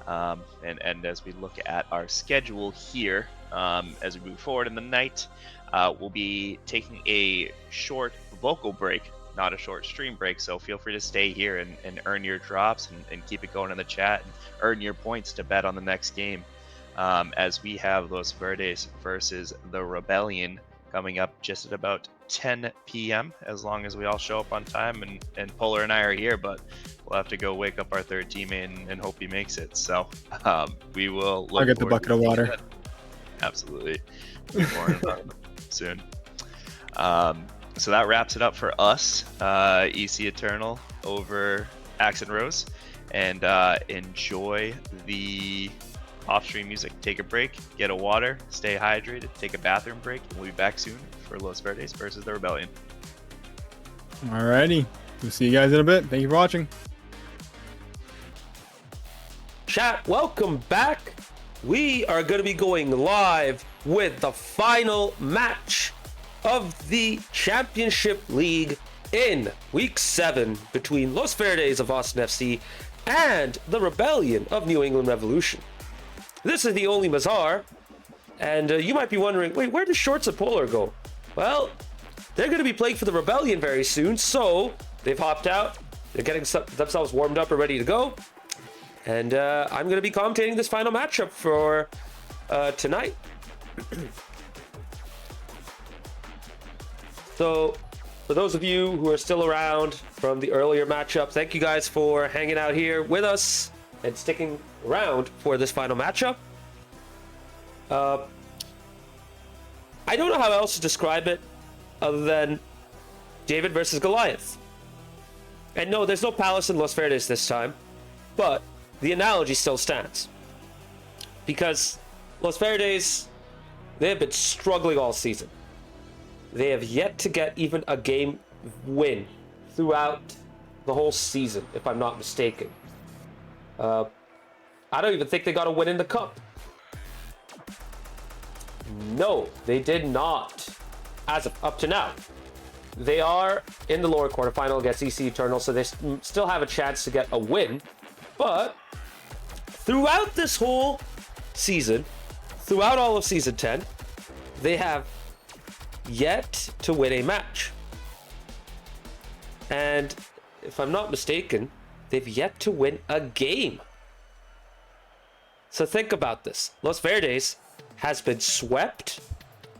And as we look at our schedule here, as we move forward in the night, we'll be taking a short vocal break, not a short stream break, so feel free to stay here and earn your drops and keep it going in the chat and earn your points to bet on the next game, as we have Los Verdes versus the Rebellion coming up just at about 10 p.m. as long as we all show up on time, and Polar and I are here, but we'll have to go wake up our third teammate and hope he makes it. So we will look I'll get the forward bucket of water. that. Absolutely. More soon. So that wraps it up for us, EC Eternal over Axe and Rose, and enjoy the off-stream music. Take a break, get a water, stay hydrated, take a bathroom break, and we'll be back soon for Los Verdes versus the Rebellion. Alrighty. We'll see you guys in a bit. Thank you for watching. Chat, welcome back. We are going to be going live with the final match of the Championship League in Week 7 between Los Verdes of Austin FC and the Rebellion of New England Revolution. This is the only Mazar, and you might be wondering, wait, where does Shorts and Polar go? Well, they're going to be playing for the Rebellion very soon, so they've hopped out. They're getting themselves warmed up and ready to go. And I'm going to be commentating this final matchup for tonight. So For those of you who are still around from the earlier matchup, thank you guys for hanging out here with us and sticking around for this final matchup. I don't know how else to describe it other than David versus Goliath. And no, there's no Palace in Los Verdes this time, but the analogy still stands. Because Los Verdes, they have been struggling all season. They have yet to get even a game win throughout the whole season, if I'm not mistaken. I don't even think they got a win in the cup. No, they did not, as of up to now. They are in the lower quarterfinal against EC Eternal, so they still have a chance to get a win. But throughout this whole season, throughout all of Season 10, they have yet to win a match. And if I'm not mistaken, they've yet to win a game. So think about this. Los Verdes has been swept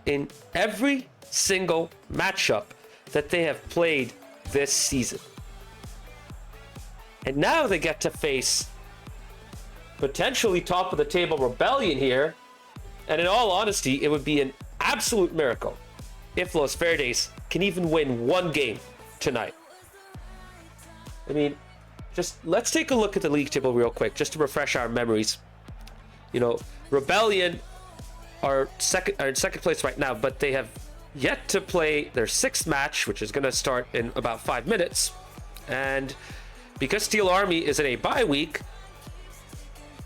in every single matchup that they have played this season. And now they get to face potentially top of the table Rebellion here. And in all honesty, it would be an absolute miracle if Los Verdes can even win one game tonight. I mean, just let's take a look at the league table real quick, just to refresh our memories. You know, Rebellion are in second place right now, but they have yet to play their 6th match, which is going to start in about 5 minutes. And because Steel Army is in a bye week,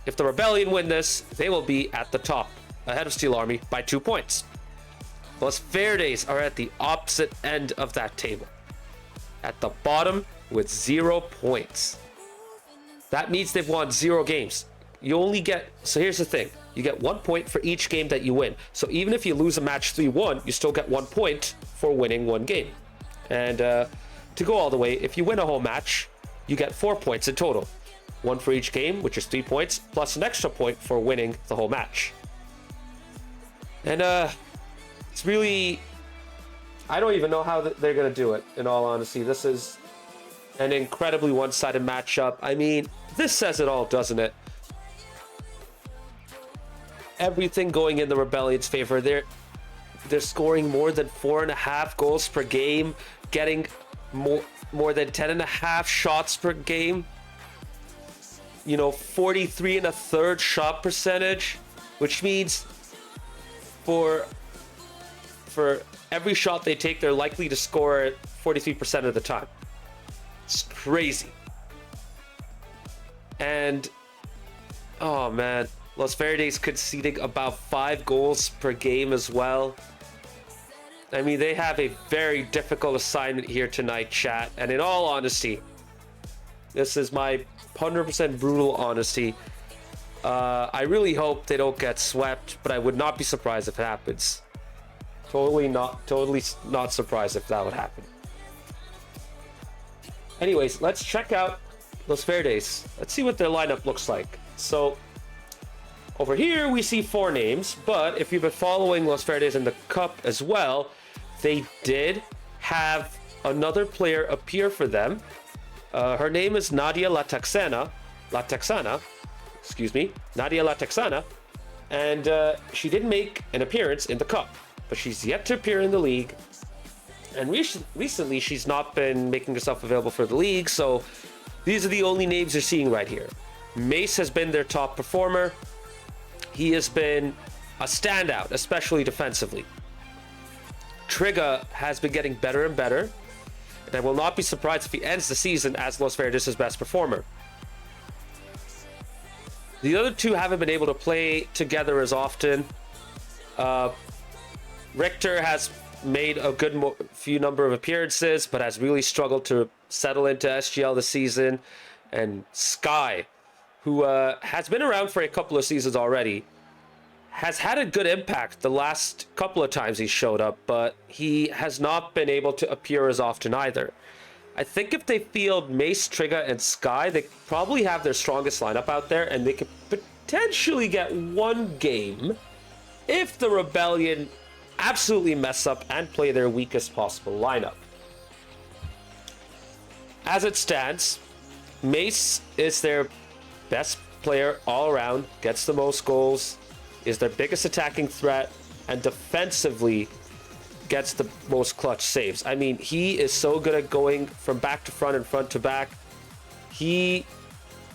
if the Rebellion win this, they will be at the top, ahead of Steel Army by 2 points. Los Verdes are at the opposite end of that table, at the bottom with 0 points. That means they've won 0 games. You only get, so here's the thing, you get 1 point for each game that you win. So even if you lose a match 3-1, you still get 1 point for winning one game. And to go all the way, if you win a whole match, you get 4 points in total. 1 for each game, which is 3 points, plus an extra point for winning the whole match. And it's really, I don't even know how they're going to do it, in all honesty. This is an incredibly one-sided matchup. I mean, this says it all, doesn't it? Everything going in the Rebellion's favor. They're scoring more than 4.5 goals per game, getting more than 10.5 shots per game. You know, 43 1/3 shot percentage, which means for every shot they take, they're likely to score 43% of the time. It's crazy. And oh man, Los Verdes conceding about 5 goals per game as well. I mean, they have a very difficult assignment here tonight, chat. And in all honesty, this is my 100% brutal honesty. I really hope they don't get swept, but I would not be surprised if it happens. Totally not surprised if that would happen. Anyways, let's check out Los Verdes. Let's see what their lineup looks like. So over here we see 4 names, but if you've been following Los Verdes in the cup as well, they did have another player appear for them. Her name is Nadia La Texana, and she did make an appearance in the cup, but she's yet to appear in the league. And recently she's not been making herself available for the league, so these are the only names you're seeing right here. Mace has been their top performer. He has been a standout, especially defensively. Trigga has been getting better and better, and I will not be surprised if he ends the season as Los Verdes' best performer. The other two haven't been able to play together as often. Richter has made a good few number of appearances, but has really struggled to settle into SGL this season. And Sky, who has been around for a couple of seasons already, has had a good impact the last couple of times he showed up, but he has not been able to appear as often either. I think if they field Mace, Trigga, and Sky, they probably have their strongest lineup out there, and they could potentially get one game if the Rebellion absolutely mess up and play their weakest possible lineup. as it stands, Mace is their best player all around, gets the most goals, is their biggest attacking threat, and defensively gets the most clutch saves. I mean, he is so good at going from back to front and front to back. He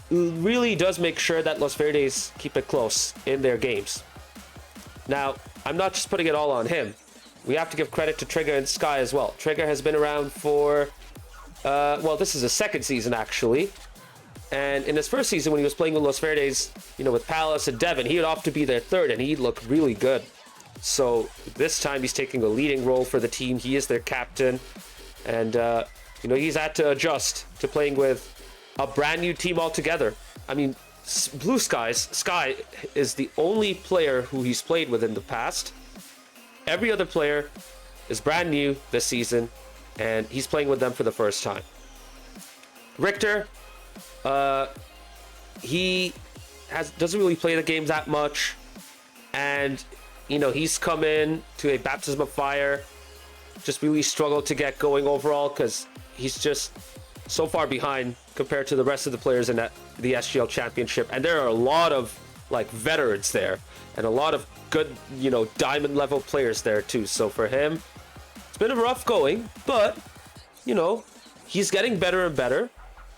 really does make sure that Los Verdes keep it close in their games. Now, I'm not just putting it all on him. We have to give credit to Trigger and Sky as well. Trigger has been around for, well, this is his second season, actually. And in his first season, when he was playing with Los Verdes, you know, with Palace and Devon, he would opt to be their third, and he looked really good. So this time, he's taking a leading role for the team. He is their captain. And, you know, he's had to adjust to playing with a brand new team altogether. I mean, Blue Sky is the only player who he's played with in the past. Every other player is brand new this season, and he's playing with them for the first time. Richter, he doesn't really play the game that much, and you know, he's come in to a baptism of fire, just really struggled to get going overall because he's just so far behind compared to the rest of the players in the SGL Championship. And there are a lot of like veterans there and a lot of good, you know, diamond level players there too. So for him, it's been a rough going, but you know, he's getting better and better.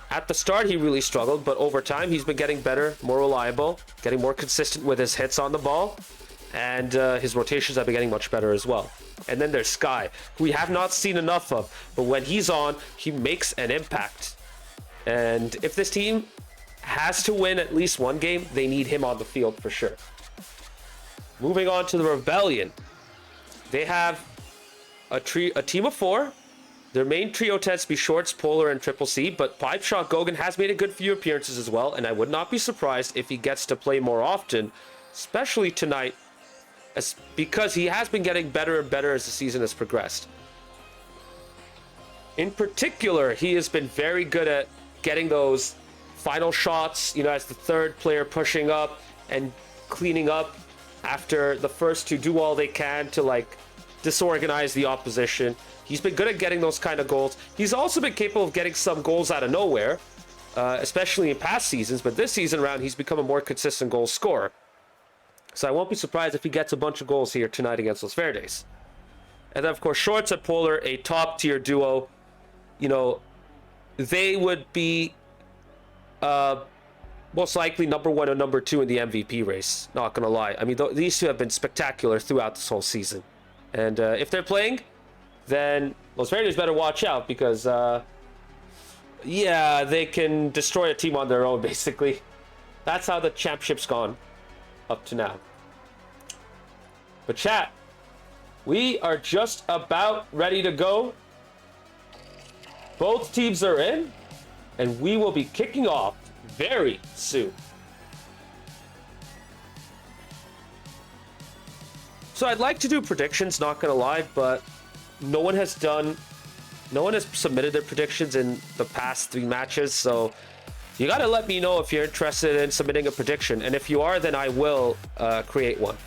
At the start, he really struggled, but over time, he's been getting better, more reliable, getting more consistent with his hits on the ball, and his rotations have been getting much better as well. And then there's Sky, who we have not seen enough of, but when he's on, he makes an impact. And if this team has to win at least one game, they need him on the field for sure. Moving on to the Rebellion. They have a team of 4. Their main trio tends to be Shorts, Polar, and Triple C, but Pipe Shot Gogan has made a good few appearances as well, and I would not be surprised if he gets to play more often, especially tonight, because he has been getting better and better as the season has progressed. In particular, he has been very good at getting those final shots, you know, as the third player pushing up and cleaning up after the first to do all they can to, like, disorganize the opposition. He's been good at getting those kind of goals. He's also been capable of getting some goals out of nowhere, especially in past seasons, but this season around, he's become a more consistent goal scorer. So I won't be surprised if he gets a bunch of goals here tonight against Los Verdes. And then, of course, Shorts and Polar, a top-tier duo. You know, they would be most likely number 1 or number 2 in the MVP race. Not going to lie. I mean, these two have been spectacular throughout this whole season. And if they're playing, then Los Verdes better watch out because, yeah, they can destroy a team on their own, basically. That's how the championship's gone up to now. But chat, we are just about ready to go. Both teams are in, and we will be kicking off very soon. So I'd like to do predictions, not gonna lie, but no one has submitted their predictions in the past 3 matches, so you gotta let me know if you're interested in submitting a prediction, and if you are, then I will create one.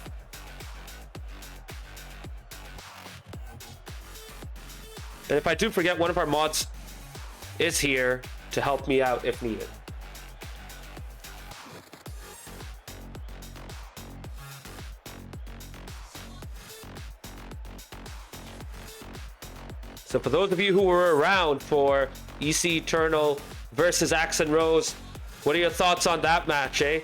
And if I do forget, one of our mods is here to help me out if needed. So for those of you who were around for EC Eternal versus Axe and Rose, what are your thoughts on that match, eh?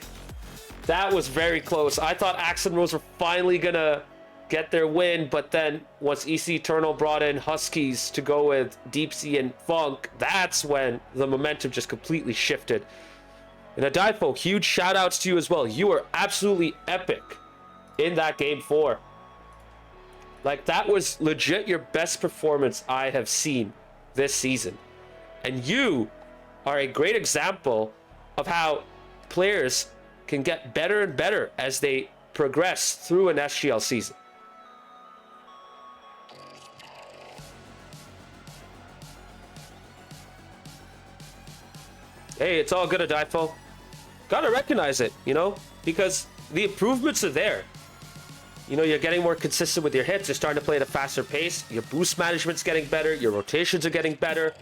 That was very close. I thought Axe and Rose were finally gonna get their win, but then once EC Eternal brought in Huskies to go with Deep Sea and Funk, that's when the momentum just completely shifted. And Adifo, huge shout outs to you as well. You were absolutely epic in that game 4. Like, that was legit your best performance I have seen this season. And you are a great example of how players can get better and better as they progress through an SGL season. Hey, it's all good, Adifo. Gotta recognize it, you know, because the improvements are there. You know, you're getting more consistent with your hits. You're starting to play at a faster pace. Your boost management's getting better. Your rotations are getting better.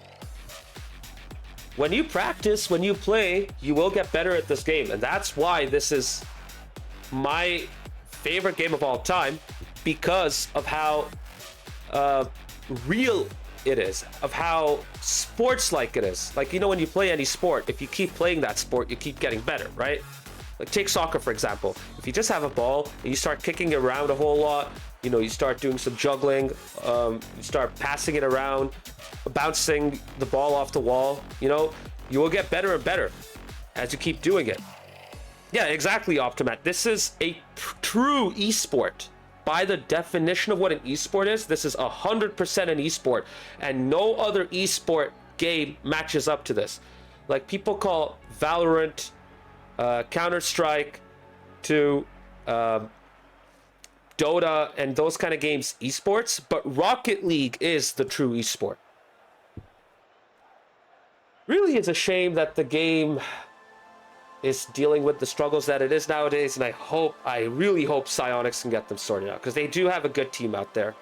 when you practice, when you play, you will get better at this game. And that's why this is my favorite game of all time, because of how real it is, of how sports-like it is. Like, you know, when you play any sport, if you keep playing that sport, you keep getting better, right? Like, take soccer, for example. If you just have a ball and you start kicking it around a whole lot, you know, you start doing some juggling, you start passing it around, bouncing the ball off the wall, you know, you will get better and better as you keep doing it. Yeah, exactly, Optimat. This is a true esport. By the definition of what an esport is, this is 100% an esport, and no other esport game matches up to this. Like, people call Valorant, Counter-Strike, to Dota and those kind of games esports, but Rocket League is the true esport. Really, it's a shame that the game is dealing with the struggles that it is nowadays, and I really hope Psyonix can get them sorted out, because they do have a good team out there.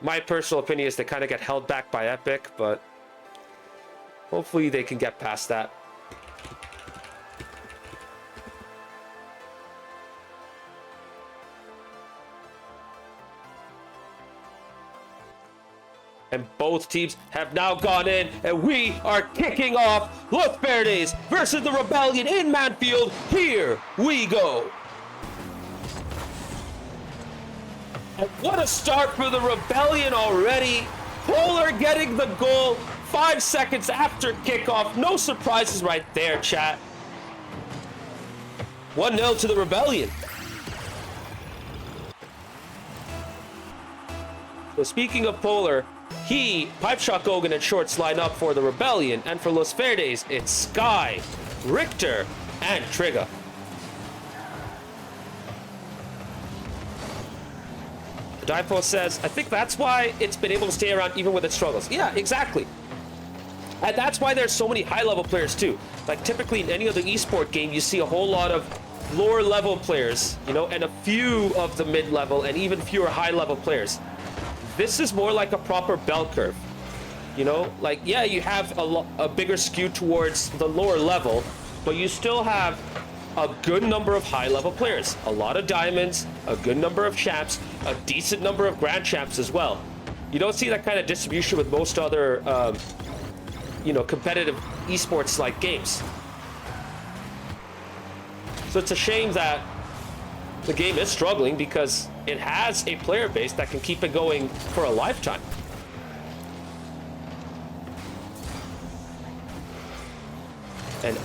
My personal opinion is they kind of get held back by Epic, but hopefully they can get past that. And both teams have now gone in, and we are kicking off Los Verdes versus the Rebellion in Manfield. Here we go. And what a start for the Rebellion already. Polar getting the goal 5 seconds after kickoff. No surprises right there, chat. 1-0 to the Rebellion. So speaking of Polar, he, Pipe Shot Gogan, and Shorts line up for the Rebellion, and for Los Verdes, it's Sky, Richter, and Trigger. Dipo says, I think that's why it's been able to stay around even with its struggles. Yeah, exactly. And that's why there's so many high-level players, too. Like, typically in any other esport game, you see a whole lot of lower-level players, you know, and a few of the mid-level, and even fewer high-level players. This is more like a proper bell curve, you know? Like, yeah, you have a bigger skew towards the lower level, but you still have a good number of high-level players. A lot of diamonds, a good number of champs, a decent number of grand champs as well. You don't see that kind of distribution with most other, you know, competitive esports-like games. So it's a shame that the game is struggling, because it has a player base that can keep it going for a lifetime. And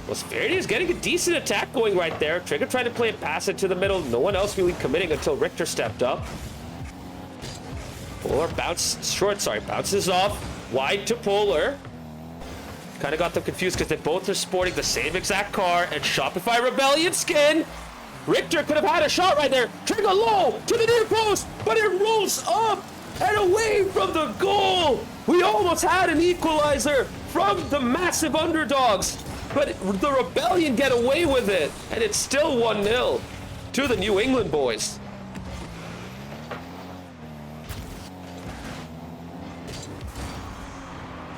Los Verdes is getting a decent attack going right there. Trigger trying to play it, pass it to the middle. No one else really committing until Richter stepped up. Polar bounces off. Wide to Polar. Kind of got them confused because they both are sporting the same exact car and Shopify Rebellion skin. Richter could have had a shot right there. Trigger low to the near post, but it rolls up and away from the goal. We almost had an equalizer from the massive underdogs, but the Rebellion get away with it, and it's still 1-0 to the New England boys.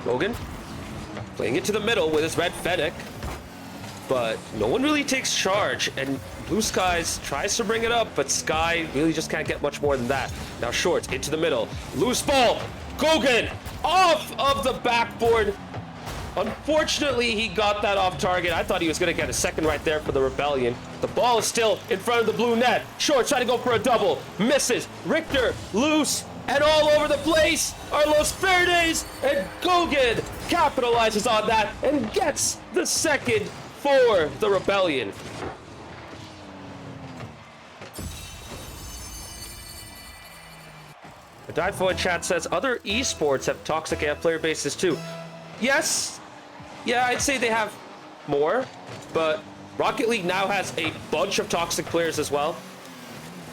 Logan playing it to the middle with his red Fennec, but no one really takes charge, and Blue Skies tries to bring it up, but Sky really just can't get much more than that. Now Shorts into the middle. Loose ball. Gogan off of the backboard. Unfortunately, he got that off target. I thought he was going to get a second right there for the Rebellion. The ball is still in front of the blue net. Shorts trying to go for a double. Misses. Richter loose. And all over the place are Los Verdes, and Gogan capitalizes on that and gets the second for the Rebellion. Difo in chat says other esports have toxic AF player bases too. Yes, yeah, I'd say they have more, but Rocket League now has a bunch of toxic players as well,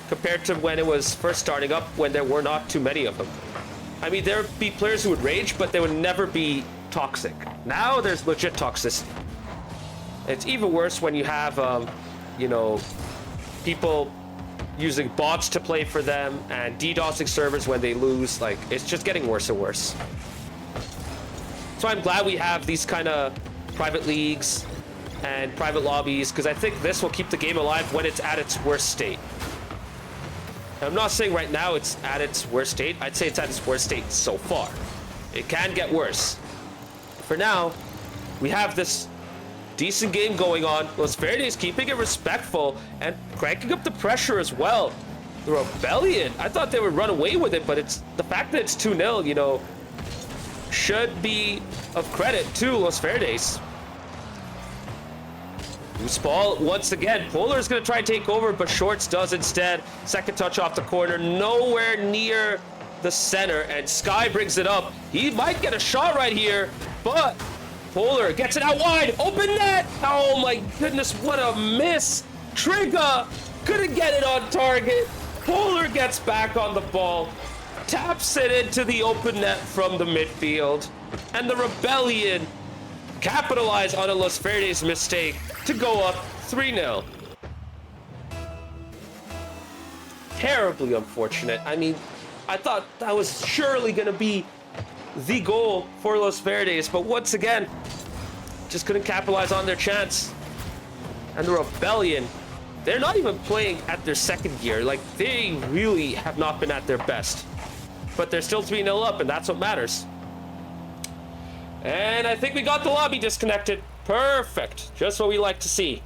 compared to when it was first starting up, when there were not too many of them. I mean, there would be players who would rage, but they would never be toxic. Now there's legit toxicity. It's even worse when you have, you know, people using bots to play for them and DDoSing servers when they lose. Like, it's just getting worse and worse. So I'm glad we have these kind of private leagues and private lobbies, because I think this will keep the game alive when it's at its worst state. I'm not saying right now it's at its worst state. I'd say it's at its worst state so far. It can get worse. For now, we have this decent game going on. Los Verdes keeping it respectful and cranking up the pressure as well. The Rebellion, I thought they would run away with it, but it's the fact that it's 2-0, you know, should be of credit to Los Verdes. Loose ball once again. Polar's going to try and take over, but Shorts does instead. Second touch off the corner, nowhere near the center, and Sky brings it up. He might get a shot right here, but Polar gets it out wide. Open net! Oh my goodness, what a miss! Trigger couldn't get it on target. Polar gets back on the ball, taps it into the open net from the midfield, and the Rebellion capitalize on a Los Verdes mistake to go up 3-0. Terribly unfortunate. I mean, I thought that was surely going to be the goal for Los Verdes, but once again, just couldn't capitalize on their chance. And the Rebellion, they're not even playing at their second gear. Like, they really have not been at their best. But they're still 3-0 up, and that's what matters. And I think we got the lobby disconnected. Perfect. Just what we like to see.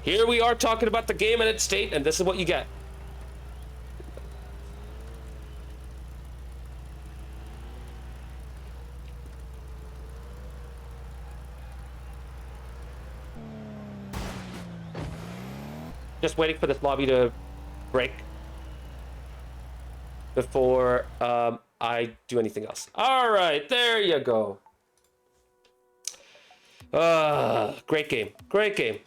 Here we are talking about the game and its state, and this is what you get. Just waiting for this lobby to break before I do anything else. All right, there you go. Great game. Great game.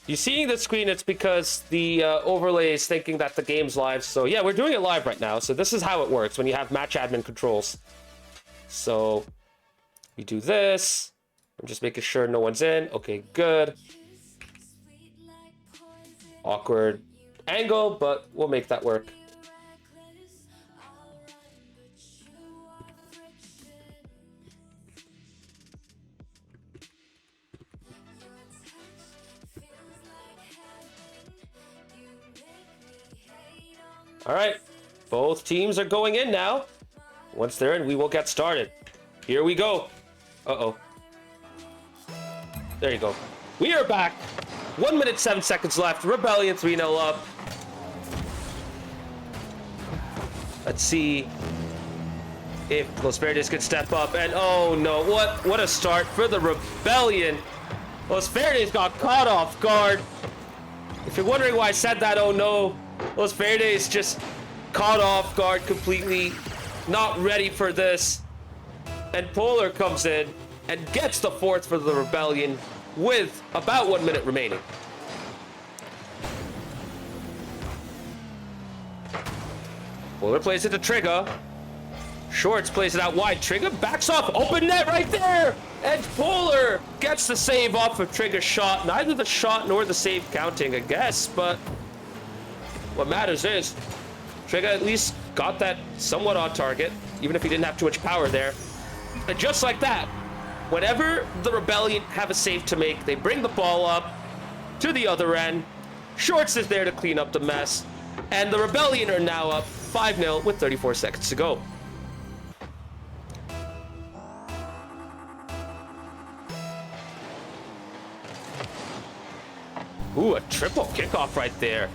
You seeing the screen, it's because the overlay is thinking that the game's live. So yeah, we're doing it live right now. So this is how it works when you have match admin controls. So we do this. I'm just making sure no one's in. Okay, good. Awkward angle, but we'll make that work. All right, both teams are going in now. Once they're in, we will get started. Here we go. Uh-oh. There you go. We are back. 1 minute, 7 seconds left. Rebellion 3-0 up. Let's see if Los Verdes can step up. And oh no, what a start for the Rebellion. Los Verdes got caught off guard. If you're wondering why I said that, oh no, Los Verdes just caught off guard completely, not ready for this. And Polar comes in and gets the fourth for the Rebellion with about 1 minute remaining. Polar plays it to Trigger. Shorts plays it out wide. Trigger backs off. Open net right there. And Polar gets the save off of Trigger's shot. Neither the shot nor the save counting, I guess, but what matters is Trigger at least got that somewhat on target, even if he didn't have too much power there. And just like that, whenever the Rebellion have a save to make, they bring the ball up to the other end. Shorts is there to clean up the mess. And the Rebellion are now up 5-0 with 34 seconds to go. Ooh, a triple kickoff right there.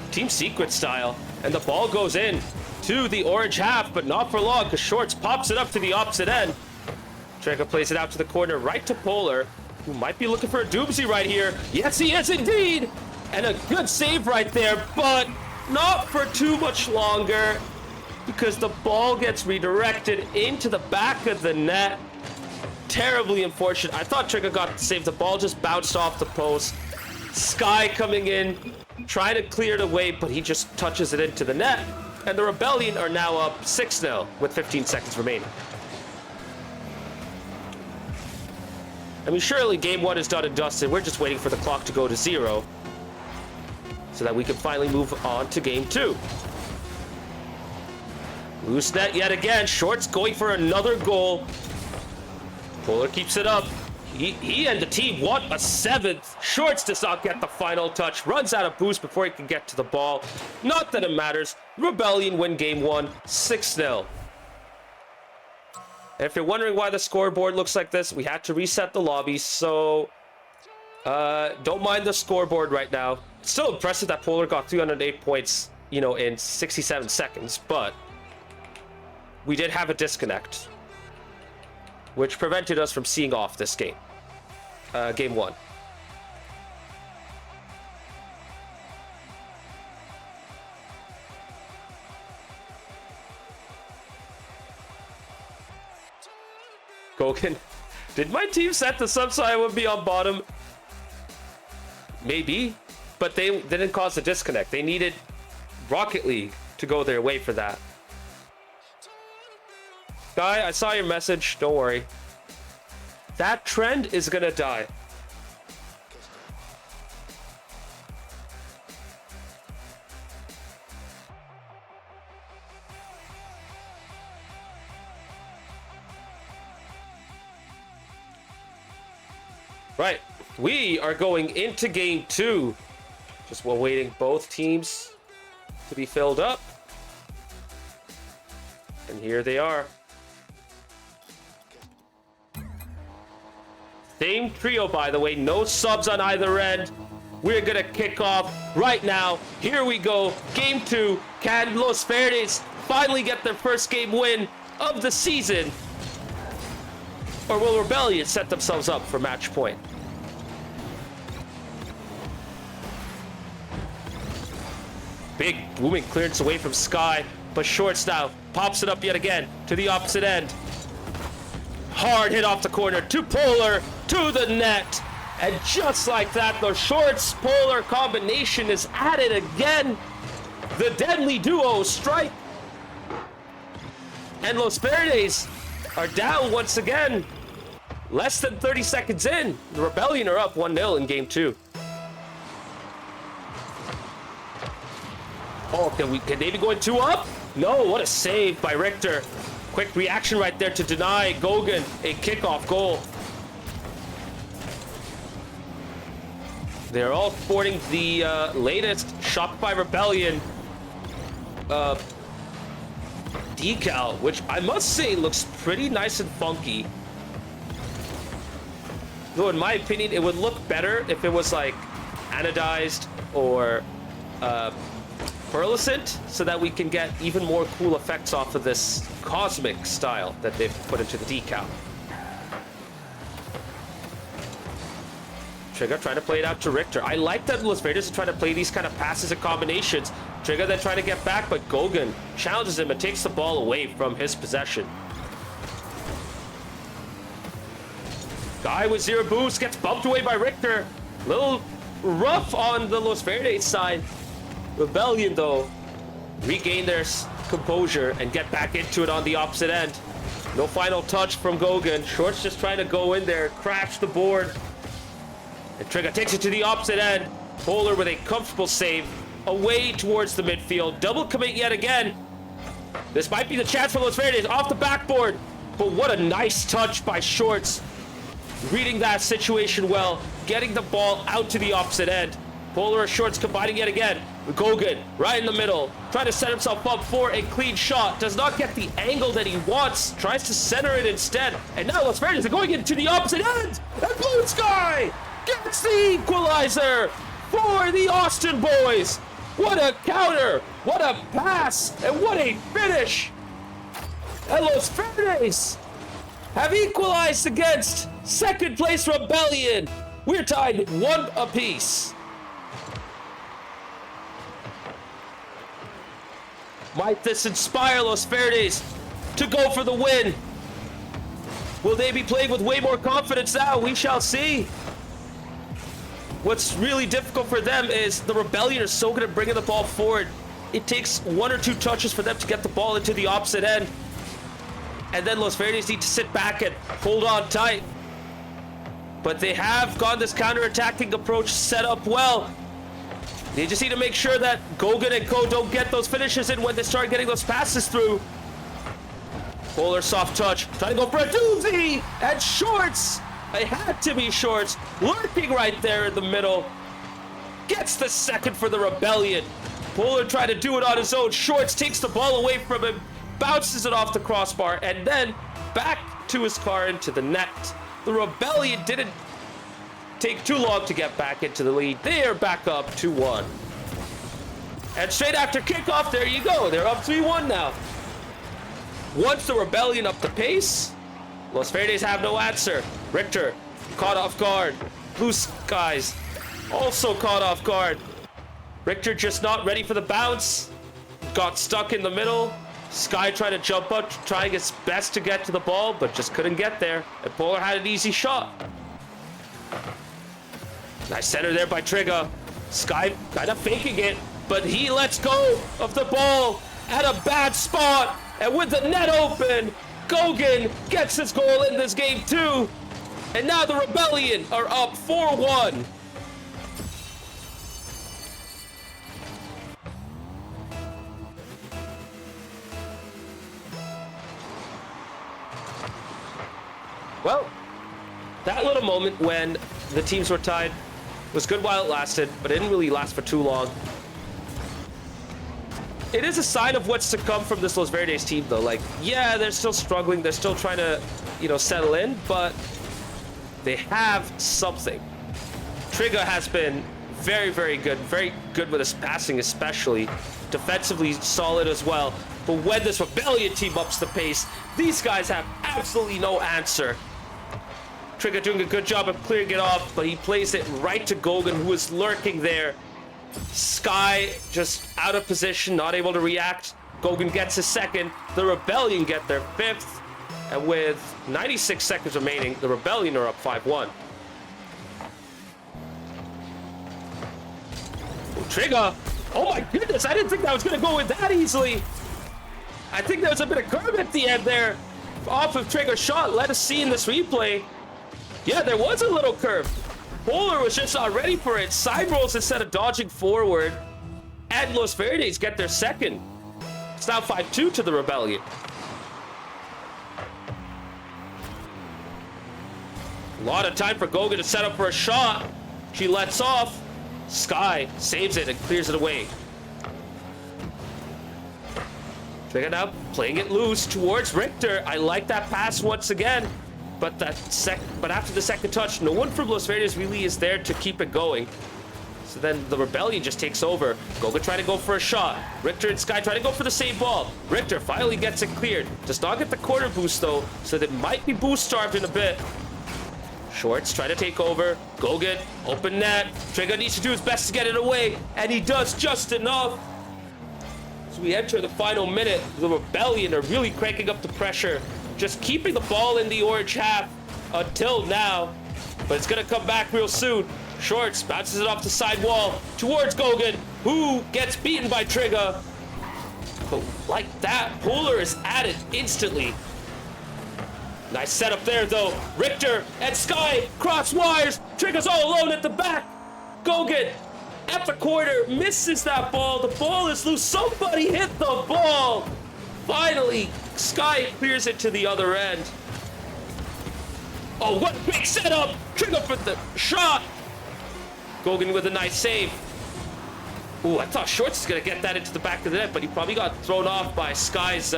team secret style. And the ball goes in to the orange half, but not for long because Shorts pops it up to the opposite end. Trigger plays it out to the corner, right to Polar, who might be looking for a doomsday right here. Yes, he is indeed. And a good save right there, but not for too much longer because the ball gets redirected into the back of the net. Terribly unfortunate. I thought Trigger got to save. The ball just bounced off the post. Sky coming in, trying to clear it away, but he just touches it into the net. And the Rebellion are now up 6-0 with 15 seconds remaining. I mean, surely game 1 is done and dusted. We're just waiting for the clock to go to 0 so that we can finally move on to game 2. Loose net yet again. Shorts going for another goal. Polar keeps it up. He and the team want a 7th. Shorts does not get the final touch. Runs out of boost before he can get to the ball. Not that it matters. Rebellion win game 1, 6-0. And if you're wondering why the scoreboard looks like this, we had to reset the lobby, so don't mind the scoreboard right now. It's still impressive that Polar got 308 points, you know, in 67 seconds, but we did have a disconnect, which prevented us from seeing off this game. Game 1. Gogan, did my team set this up so I would be on bottom? Maybe, but they didn't cause a disconnect. They needed Rocket League to go their way for that. Guy, I saw your message. Don't worry. That trend is gonna die. Right, we are going into game 2. Just while waiting both teams to be filled up. And here they are. Same trio, by the way, no subs on either end. We're gonna kick off right now. Here we go, game 2. Can Los Verdes finally get their first game win of the season? Or will Rebellion set themselves up for match point? Big booming clearance away from Sky, but Shorts now pops it up yet again to the opposite end. Hard hit off the corner to Polar, to the net. And just like that, the Shorts Polar combination is at it again. The deadly duo strike. And Los Verdes are down once again. Less than 30 seconds in. The Rebellion are up 1-0 in game 2. Oh, can they be going 2 up? No, what a save by Richter. Quick reaction right there to deny Gogan a kickoff goal. They're all sporting the latest Shopify Rebellion decal, which I must say looks pretty nice and funky. Though in my opinion, it would look better if it was like anodized or pearlescent, so that we can get even more cool effects off of this cosmic style that they've put into the decal. Trigger trying to play it out to Richter. I like that Los Verdes are trying to play these kind of passes and combinations. Trigger then trying to get back, but Gogan challenges him and takes the ball away from his possession. Guy with 0 boost gets bumped away by Richter. Little rough on the Los Verdes side. Rebellion, though, regain their composure and get back into it on the opposite end. No final touch from Gogan. Shorts just trying to go in there, crash the board. And Trigger takes it to the opposite end. Polar with a comfortable save away towards the midfield. Double commit yet again. This might be the chance for Los Verdes off the backboard. But what a nice touch by Shorts. Reading that situation well, getting the ball out to the opposite end. Polar and Shorts combining yet again. Gogan right in the middle, trying to set himself up for a clean shot. Does not get the angle that he wants. Tries to center it instead. And now Los Verdes are going into the opposite end. And Blue Sky gets the equalizer for the Austin boys. What a counter! What a pass! And what a finish! And Los Verdes have equalized against second place Rebellion. We're tied 1 apiece. Might this inspire Los Verdes to go for the win? Will they be playing with way more confidence now? We shall see. What's really difficult for them is the Rebellion are so good at bringing the ball forward. It takes 1 or 2 touches for them to get the ball into the opposite end. And then Los Verdes need to sit back and hold on tight. But they have got this counter-attacking approach set up well. They just need to make sure that Gogan and Co don't get those finishes in when they start getting those passes through. Polar soft touch, trying to go for a doozy, and Shorts. It had to be Shorts, lurking right there in the middle. Gets the second for the Rebellion. Polar tried to do it on his own. Shorts takes the ball away from him, bounces it off the crossbar, and then back to his car into the net. The Rebellion didn't take too long to get back into the lead. They are back up 2-1. And straight after kickoff, there you go. They're up 3-1 now. Once the Rebellion up the pace, Los Verdes have no answer. Richter caught off guard. Blue Skies also caught off guard. Richter just not ready for the bounce. Got stuck in the middle. Sky tried to jump up, trying his best to get to the ball, but just couldn't get there. And Polar had an easy shot. Nice center there by Trigger. Sky kind of faking it, but he lets go of the ball at a bad spot. And with the net open, Gogan gets his goal in this game too. And now the Rebellion are up 4-1. Well, that little moment when the teams were tied was good while it lasted, but it didn't really last for too long. It is a sign of what's to come from this Los Verdes team, though. Like, yeah, they're still struggling. They're still trying to, settle in, but they have something. Trigger has been very, very good with his passing, especially. Defensively solid as well. But when this Rebellion team ups the pace, these guys have absolutely no answer. Trigger doing a good job of clearing it off, but he plays it right to Gogan, who is lurking there. Sky just out of position, not able to react. Gogan gets his second. The Rebellion get their 5th. And with 96 seconds remaining, the Rebellion are up 5-1. Trigger! Oh my goodness, I didn't think that was going to go in that easily. I think there was a bit of curve at the end there. Off of Trigger's shot. Let us see in this replay. Yeah, there was a little curve. Polar was just not ready for it. Side rolls instead of dodging forward. And Los Verdes get their second. It's now 5-2 to the Rebellion. A lot of time for Gogan to set up for a shot. She lets off. Sky saves it and clears it away. Trigger now playing it loose towards Richter. I like that pass once again. But after the second touch, no one from Los Verdes really is there to keep it going. So then the Rebellion just takes over. Goga trying to go for a shot. Richter and Sky trying to go for the same ball. Richter finally gets it cleared. Does not get the quarter boost though, so they might be boost starved in a bit. Shorts try to take over. Gogan, open net. Trigger needs to do his best to get it away, and he does just enough. As we enter the final minute, the Rebellion are really cranking up the pressure. Just keeping the ball in the orange half until now. But it's going to come back real soon. Shorts bounces it off the side wall towards Gogan, who gets beaten by Trigger. But like that, Polar is at it instantly. Nice setup there, though. Richter and Sky cross wires. Trigger's all alone at the back. Gogan at the corner misses that ball. The ball is loose. Somebody hit the ball. Finally, Sky clears it to the other end. Oh, what a big setup! Trigger for the shot! Gogan with a nice save. Ooh, I thought Shorts was going to get that into the back of the net, but he probably got thrown off by Sky's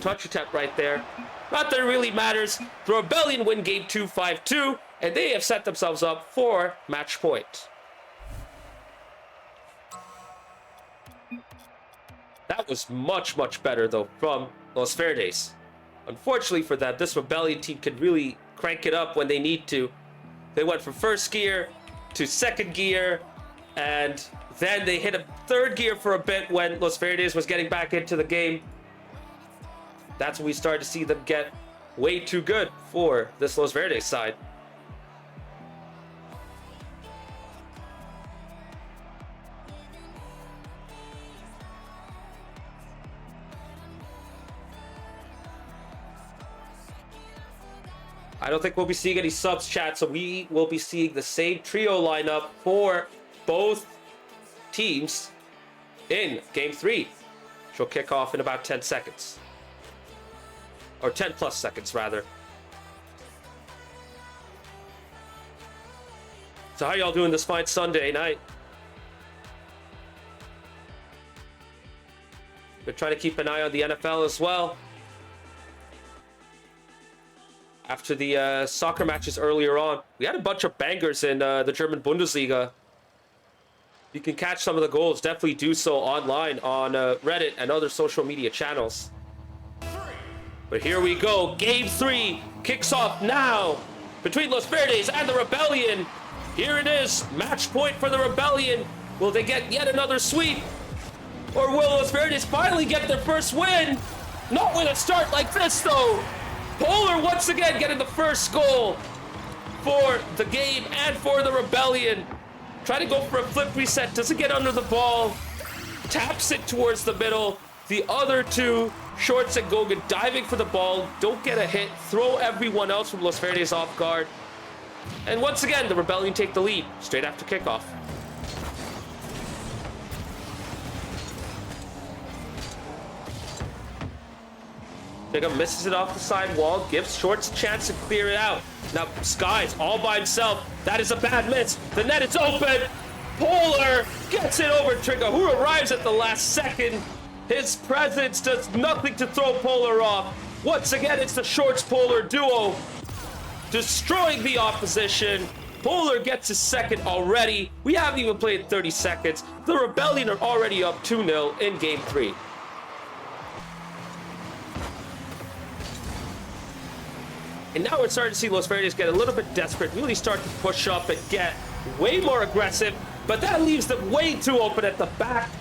touch attempt right there. Not that it really matters. The Rebellion win game 2, 5-2, and they have set themselves up for match point. That was much, much better, though, from Los Verdes. Unfortunately for them, this Rebellion team can really crank it up when they need to. They went from first gear to second gear, and then they hit a third gear for a bit when Los Verdes was getting back into the game. That's when we started to see them get way too good for this Los Verdes side. I don't think we'll be seeing any subs, chat, so we will be seeing the same trio lineup for both teams in Game 3. She'll kick off in about 10 seconds. Or 10 plus seconds, rather. So how y'all doing this fine Sunday night? We're trying to keep an eye on the NFL as well. After the soccer matches earlier on, we had a bunch of bangers in the German Bundesliga. You can catch some of the goals. Definitely do so online on Reddit and other social media channels. But here we go. Game 3 kicks off now between Los Verdes and the Rebellion. Here it is. Match point for the Rebellion. Will they get yet another sweep? Or will Los Verdes finally get their first win? Not with a start like this, though. Polar once again getting the first goal for the game and for the Rebellion. Trying to go for a flip reset, doesn't get under the ball. Taps it towards the middle. The other two, Shorts and Gogan, diving for the ball. Don't get a hit. Throw everyone else from Los Verdes off guard. And once again, the Rebellion take the lead straight after kickoff. Jacob misses it off the side wall, gives Shorts a chance to clear it out. Now, Sky's all by himself. That is a bad miss. The net is open. Polar gets it over Trigger, who arrives at the last second. His presence does nothing to throw Polar off. Once again, it's the Shorts Polar duo destroying the opposition. Polar gets his second already. We haven't even played 30 seconds. The Rebellion are already up 2-0 in Game 3. And now we're starting to see Los Verdes get a little bit desperate, really start to push up and get way more aggressive, but that leaves them way too open at the back.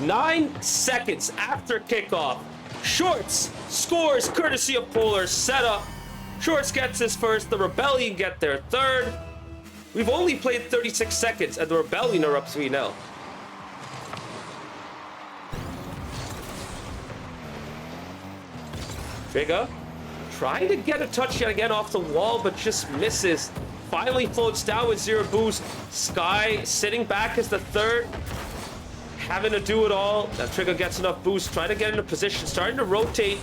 9 seconds after kickoff, Shorts scores courtesy of Polar setup. Shorts gets his first, the Rebellion get their third. We've only played 36 seconds and the Rebellion are up 3-0. Trigger trying to get a touch yet again off the wall, but just misses. Finally floats down with 0 boost. Sky sitting back as the third, having to do it all. Now Trigger gets enough boost, trying to get into position, starting to rotate.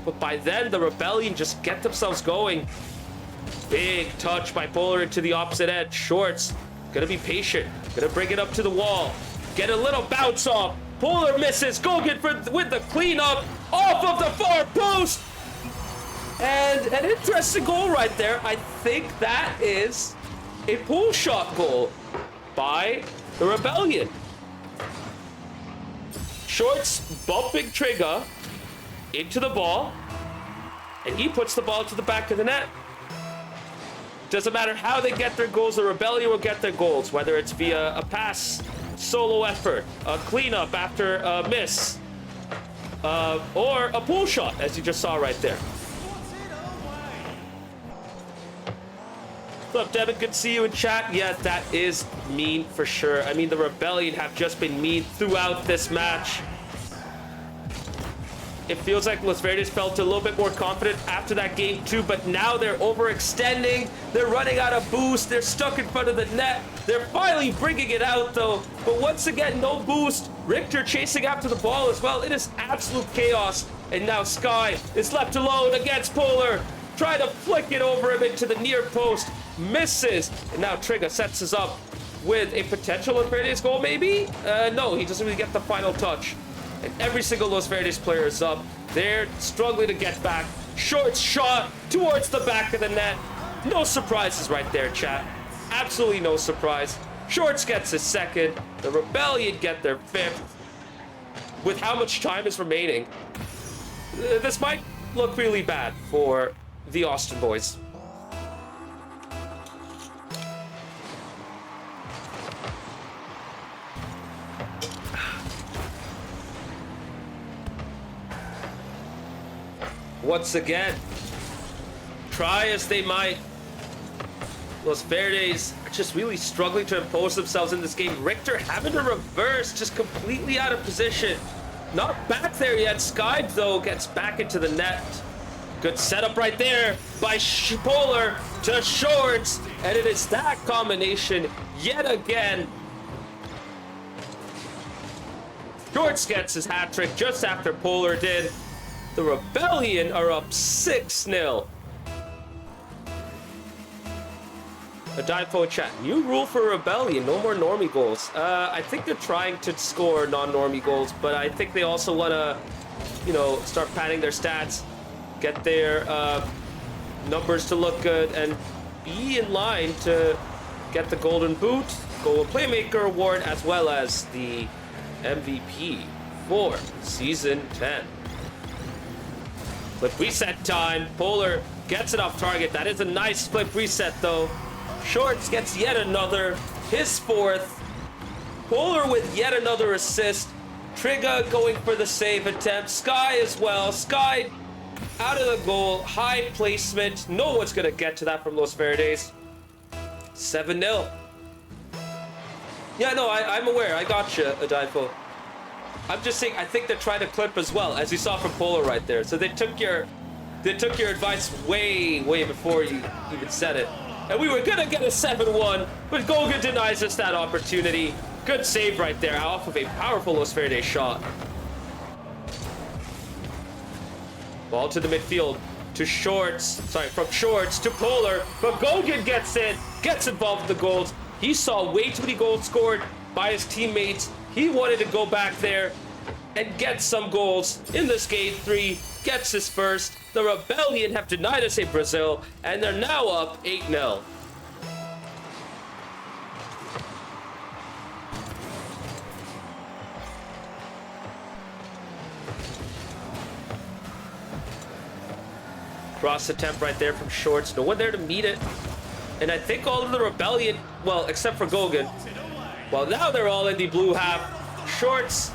But by then, the Rebellion just get themselves going. Big touch by Polar into the opposite edge. Shorts gonna be patient, gonna bring it up to the wall. Get a little bounce off. Polar misses. Gogan with the cleanup off of the far post. And an interesting goal right there. I think that is a pull shot goal by the Rebellion. Shorts bumping Trigger into the ball, and he puts the ball to the back of the net. Doesn't matter how they get their goals, the Rebellion will get their goals, whether it's via a pass, solo effort, a cleanup after a miss, or a pull shot, as you just saw right there. What's up, Devin? Good to see you in chat. Yeah, that is mean for sure. I mean, the Rebellion have just been mean throughout this match. It feels like Los Verdes felt a little bit more confident after that game too, but now they're overextending. They're running out of boost. They're stuck in front of the net. They're finally bringing it out though, but once again, no boost. Richter chasing after the ball as well. It is absolute chaos. And now Sky is left alone against Polar. Trying to flick it over him into the near post. Misses. And now Trigger sets us up with a potential Los Verdes goal, maybe? No, he doesn't really get the final touch. And every single Los Verdes player is up. They're struggling to get back. Short shot towards the back of the net. No surprises right there, chat. Absolutely no surprise. Shorts gets his second. The Rebellion get their fifth. with how much time is remaining, this might look really bad for the Austin boys. Once again, try as they might, Los Verdes are just really struggling to impose themselves in this game. Richter having to reverse, just completely out of position. Not back there yet. Sky, though, gets back into the net. Good setup right there by Polar to Shorts. And it is that combination yet again. Shorts gets his hat trick just after Polar did. The Rebellion are up 6-0. A Dynfo chat. New rule for Rebellion. No more normie goals. I think they're trying to score non-normie goals, but I think they also want to, you know, start padding their stats, get their numbers to look good, and be in line to get the Golden Boot, Goal Playmaker Award, as well as the MVP for Season 10. Flip reset time. Polar gets it off target. That is a nice flip reset, though. Shorts gets yet another, his 4th. Polar with yet another assist. Trigger going for the save attempt. Sky as well. Sky out of the goal. High placement. No one's going to get to that from Los Verdes. 7-0. Yeah, no, I'm aware. I got you, Adifo. I'm just saying, I think they're trying to clip as well, as you saw from Polar right there. So they took your advice way before you even said it. And we were gonna get a 7-1, but Gogan denies us that opportunity. Good save right there off of a powerful Los Verdes shot. Ball to the midfield, to Shorts. Sorry, from Shorts to Polar, but Gogan gets in, gets involved in the goals. He saw way too many goals scored by his teammates. He wanted to go back there and get some goals in this game 3. Gets his first. The Rebellion have denied us a Brazil, and they're now up 8-0. Cross attempt right there from Shorts. No one there to meet it. And I think all of the Rebellion, well, except for Gogan, well, now they're all in the blue half. Shorts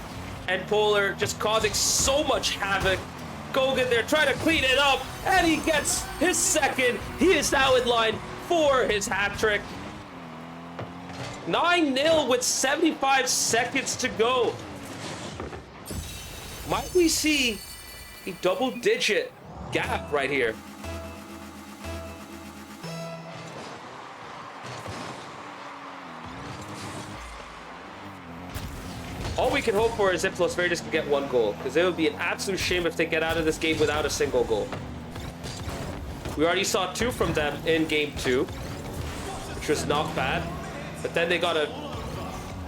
and Polar just causing so much havoc. Gogan there trying to clean it up, and he gets his 2nd. He is now in line for his hat trick. 9-0 with 75 seconds to go. Might we see a double-digit gap right here? All we can hope for is if Los Verdes can get 1 goal, because it would be an absolute shame if they get out of this game without a single goal. We already saw 2 from them in game 2, which was not bad, but then they got a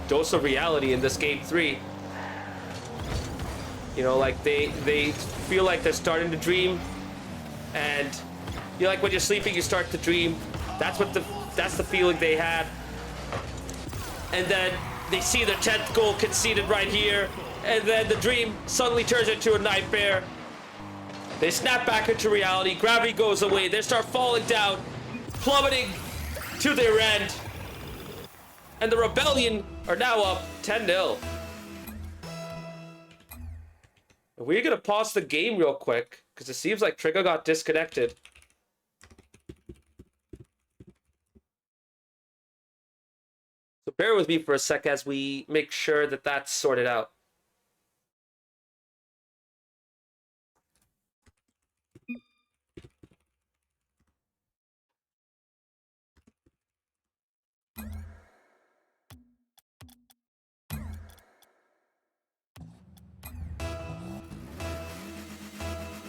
dose of reality in this game 3. You know, like they feel like they're starting to dream, and you like when you're sleeping, you start to dream. That's the feeling they had, and then they see their 10th goal conceded right here, and then the dream suddenly turns into a nightmare. They snap back into reality, gravity goes away, they start falling down, plummeting to their end. And the Rebellion are now up 10-0. We're gonna pause the game real quick, because it seems like Trigger got disconnected. So bear with me for a sec as we make sure that that's sorted out.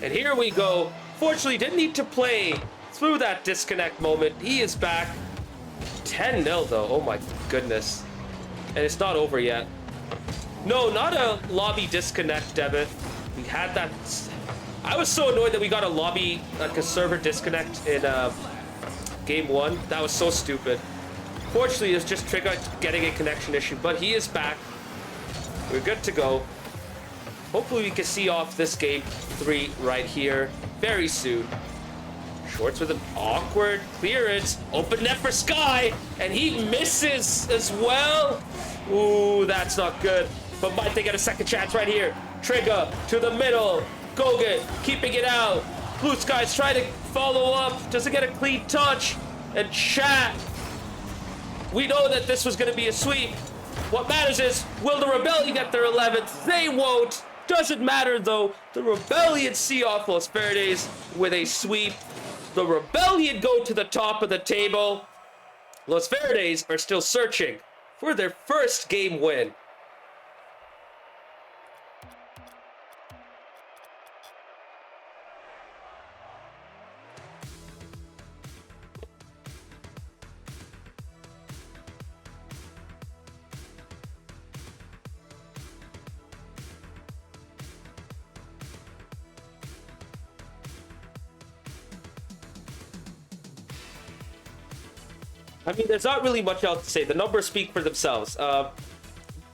And here we go. Fortunately, didn't need to play through that disconnect moment. He is back. 10-0 though. Oh my goodness. And it's not over yet. No, not a lobby disconnect, Devitt. We had that. I was so annoyed that we got a lobby, like a server disconnect in game 1. That was so stupid. Fortunately, it's just Trigger getting a connection issue, but he is back. We're good to go. hopefully we can see off this game 3 right here very soon. Shorts with an awkward clearance. Open net for Sky, and he misses as well. Ooh, that's not good. But might they get a second chance right here? Trigger to the middle. Gogan keeping it out. Blue Sky's trying to follow up. Doesn't get a clean touch. And Chat. We know that this was going to be a sweep. What matters is, will the Rebellion get their 11th? They won't. Doesn't matter though. The Rebellion see off Los Verdes with a sweep. The Rebellion go to the top of the table. Los Verdes are still searching for their first game win. I mean, there's not really much else to say. The numbers speak for themselves.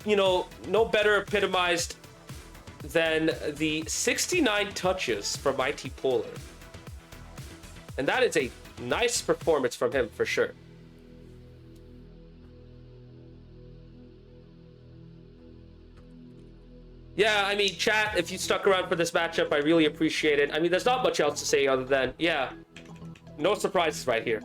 You know, no better epitomized than the 69 touches from IT Polar. And that is a nice performance from him for sure. Yeah, I mean, chat, if you stuck around for this matchup, I really appreciate it. I mean, there's not much else to say other than, yeah, no surprises right here.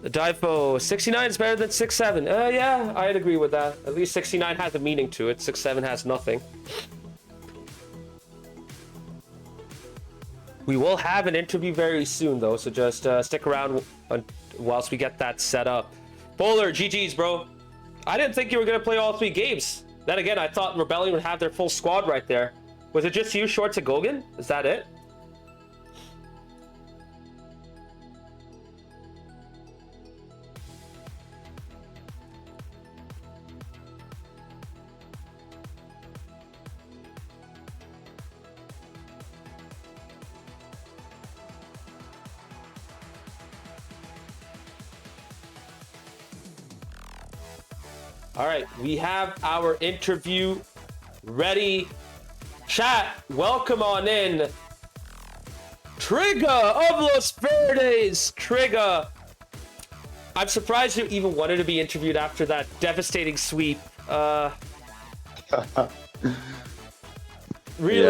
The Difo 69 is better than 6-7. Yeah, I'd agree with that. At least 69 has a meaning to it. 6-7 has nothing. We will have an interview very soon, though, so just stick around whilst we get that set up. Polar, GG's, bro. I didn't think you were going to play all 3 games. Then again, I thought Rebellion would have their full squad right there. Was it just you, Shorts, and Gogan? Is that it? All right, we have our interview ready. Chat, welcome on in. Trigger of Los Verdes. Trigger. I'm surprised you even wanted to be interviewed after that devastating sweep. Really,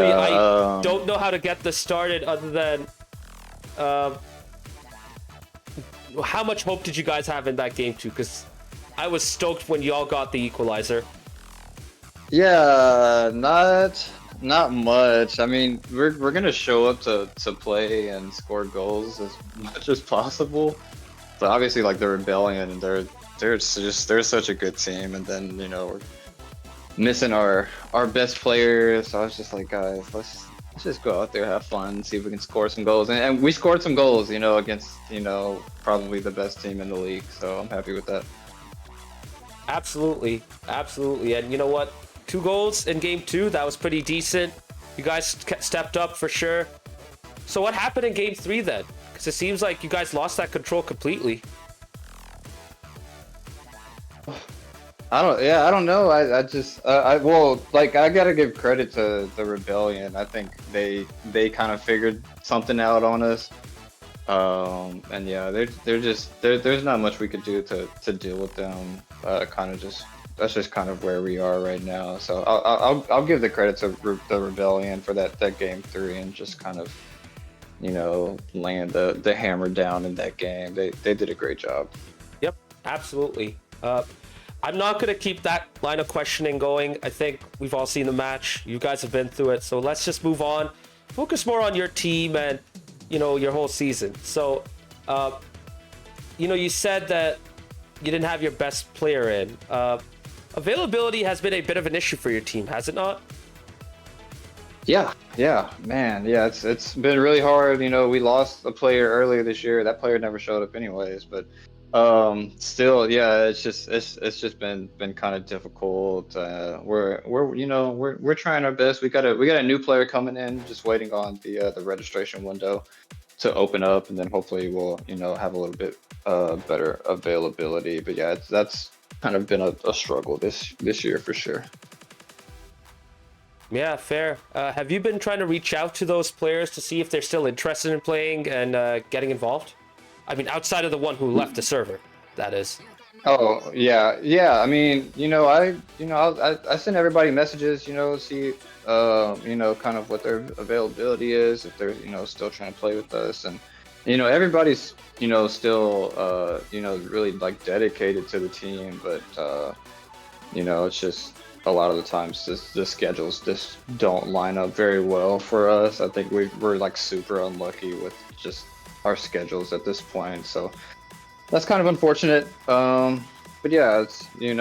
yeah, I don't know how to get this started other than how much hope did you guys have in that game too? Because I was stoked when y'all got the equalizer. Yeah, not much. I mean, we're gonna show up to play and score goals as much as possible. But obviously, like the Rebellion, they're such a good team, and then you know we're missing our best players. So I was just like, guys, let's just go out there, have fun, see if we can score some goals. And we scored some goals, you know, against probably the best team in the league. So I'm happy with that. Absolutely, absolutely. And you know what? 2 goals in game 2, that was pretty decent. You guys stepped up for sure. So what happened in game 3 then? Because it seems like you guys lost that control completely. I don't know. Well, like I gotta give credit to the Rebellion. I think they kind of figured something out on us. And yeah, there's not much we could do to deal with them. That's just kind of where we are right now. So I'll give the credit to the Rebellion for that game 3 and just kind of, you know, land the hammer down in that game. They did a great job. Yep, absolutely. I'm not going to keep that line of questioning going. I think we've all seen the match. You guys have been through it. So let's just move on. Focus more on your team and, you know, your whole season. So, you know, you said that you didn't have your best player in. Availability has been a bit of an issue for your team, has it not? Yeah, man. Yeah, it's been really hard. You know, we lost a player earlier this year. That player never showed up anyways, but still, yeah, it's just been kind of difficult. We're trying our best. We got a new player coming in, just waiting on the registration window. to open up, and then hopefully we'll have a little bit better availability. But yeah, that's kind of been a struggle this year for sure. Yeah, fair. Have you been trying to reach out to those players to see if they're still interested in playing and getting involved? I mean, outside of the one who left the server, that is. Oh yeah. I mean, I send everybody messages, see, kind of what their availability is, if they're, still trying to play with us, and everybody's, still, really like dedicated to the team, but it's just a lot of the times the schedules just don't line up very well for us. I think we're like super unlucky with just our schedules at this point, so. That's kind of unfortunate, but yeah, it's we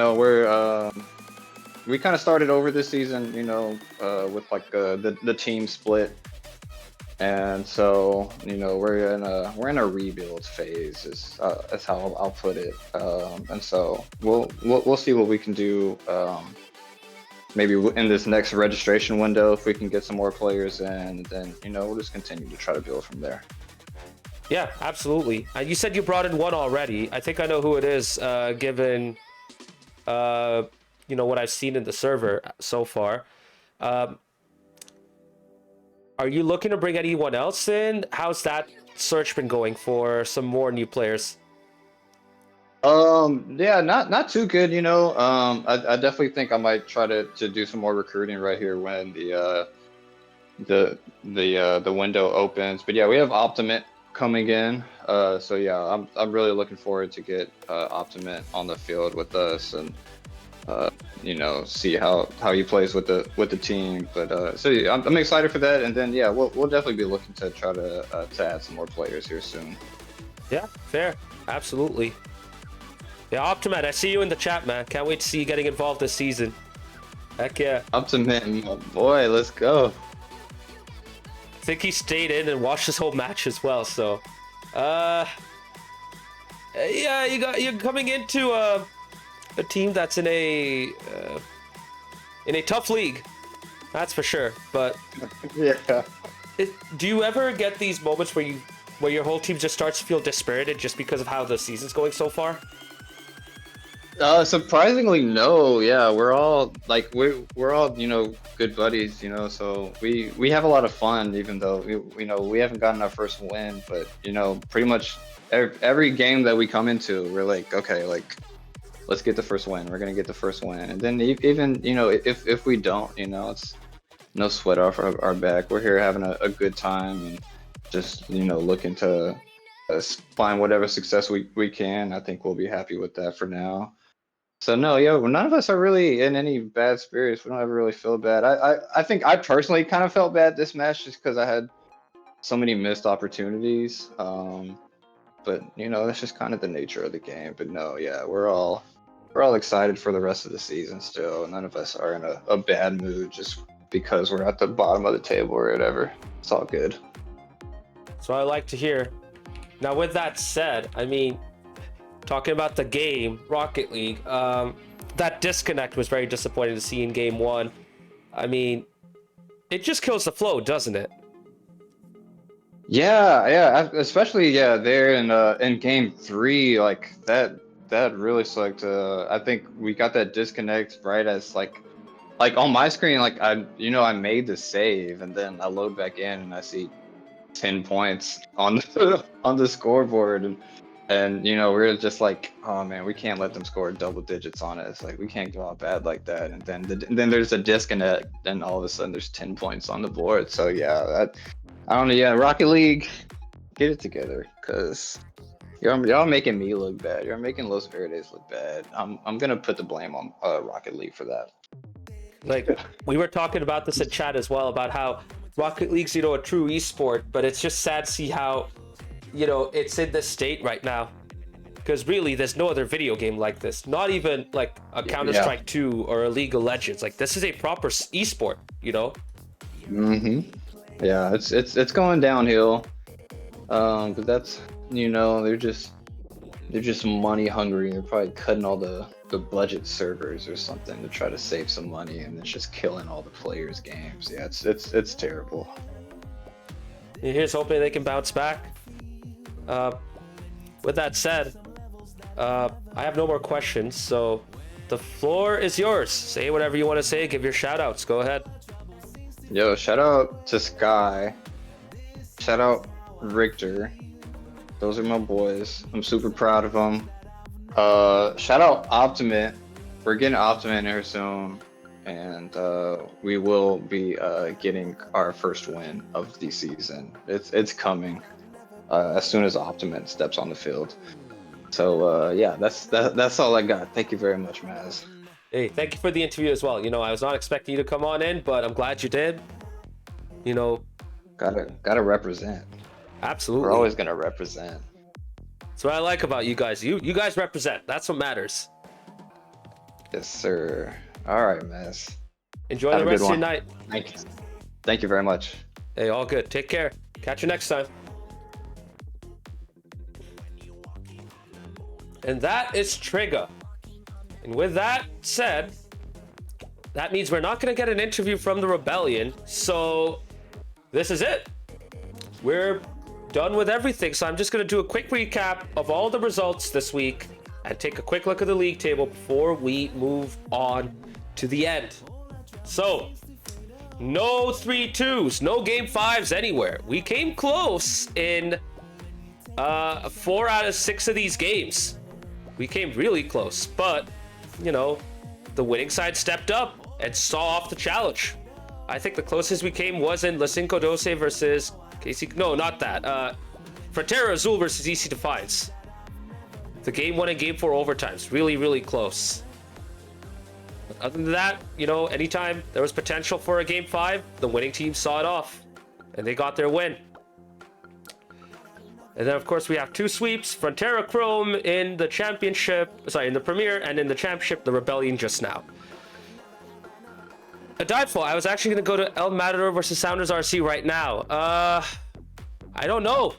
kind of started over this season, with like the team split, and so we're in a rebuild phase. Is how I'll put it, and so we'll see what we can do. Maybe in this next registration window, if we can get some more players in, and then we'll just continue to try to build from there. Yeah, absolutely. You said you brought in one already. I think I know who it is, given, what I've seen in the server so far. Are you looking to bring anyone else in? How's that search been going for some more new players? Yeah, not too good, I definitely think I might try to do some more recruiting right here when the window opens. But yeah, we have Optimate coming in, so yeah, I'm really looking forward to get Optimate on the field with us, and see how he plays with the team. But so yeah, I'm excited for that, and then yeah, we'll definitely be looking to try to add some more players here soon. Yeah, fair, absolutely. Yeah, Optimate, I see you in the chat, man. Can't wait to see you getting involved this season. Heck yeah. Optimate, my boy, let's go. I think he stayed in and watched this whole match as well. So, yeah, you're coming into a team that's in a tough league, that's for sure. But yeah, do you ever get these moments where your whole team just starts to feel dispirited just because of how the season's going so far? Surprisingly, no. Yeah, we're all good buddies, so we have a lot of fun, even though we haven't gotten our first win, but pretty much every game that we come into, we're like, okay, like let's get the first win. We're gonna get the first win, and then even if we don't, it's no sweat off our back. We're here having a good time and just looking to find whatever success we can. I think we'll be happy with that for now. So no, yeah, none of us are really in any bad spirits. We don't ever really feel bad. I think I personally kind of felt bad this match just because I had so many missed opportunities. But that's just kind of the nature of the game. But no, yeah, we're all excited for the rest of the season still. None of us are in a bad mood just because we're at the bottom of the table or whatever. It's all good. So I like to hear. Now, with that said, I mean, talking about the game, Rocket League, that disconnect was very disappointing to see in game one. I mean, it just kills the flow, doesn't it? Yeah, especially there in game 3, like that really sucked. I think we got that disconnect right as like on my screen, like I made the save, and then I load back in and I see 10 points on the scoreboard, and we're just like, oh man, we can't let them score double digits on us. Like we can't go out bad like that. And then there's a disconnect, and all of a sudden there's 10 points on the board. So yeah, I don't know. Yeah, Rocket League, get it together, cause y'all making me look bad. You're making Los Verdes look bad. I'm gonna put the blame on Rocket League for that. Like, we were talking about this in chat as well, about how Rocket League's, a true esport, but it's just sad to see how, it's in this state right now. Because really, there's no other video game like this. Not even like a Counter-Strike 2 or a League of Legends. Like, this is a proper esport, Mm-hmm. Yeah, it's going downhill. But that's, they're just money hungry. They're probably cutting all the budget servers or something to try to save some money, and it's just killing all the players' games. Yeah, it's terrible. Here's hoping they can bounce back. With that said, I have no more questions, so the floor is yours. Say whatever you want to say. Give your shout outs. Go ahead. Yo, shout out to Sky. Shout out Richter. Those are my boys. I'm super proud of them. Shout out Optimate. We're getting Optimate in here soon, and we will be getting our first win of the season. It's coming as soon as Optimate steps on the field. So yeah, that's all I got. Thank you very much, Maz. Hey, thank you for the interview as well. You know, I was not expecting you to come on in, but I'm glad you did. You know, Gotta represent. absolutely. We're always gonna represent. That's what I like about you guys. You guys represent. That's what matters. Yes, sir. All right, Maz. Enjoy Have the a rest good of your one. night. Thank you very much. Hey, all good. Take care. Catch you next time. And that is Trigger. And with that said, that means we're not going to get an interview from the Rebellion. So this is it. We're done with everything. So I'm just going to do a quick recap of all the results this week and take a quick look at the league table before we move on to the end. So no 3-2s, no game 5s anywhere. We came close in 4 out of 6 of these games. We came really close, but you know, the winning side stepped up and saw off the challenge. I think the closest we came was in Cinco Doce versus KC. No, not that. Frontera Azul versus EC Defiance. The game 1 and game 4 overtimes. Really, really close. But other than that, you know, anytime there was potential for a game 5, the winning team saw it off and they got their win. And then, of course, we have 2 sweeps. Frontera Chrome in the championship, in the Premier, and in the championship, the Rebellion just now. A Divefall, I was actually going to go to El Matador versus Sounders RC right now. I don't know.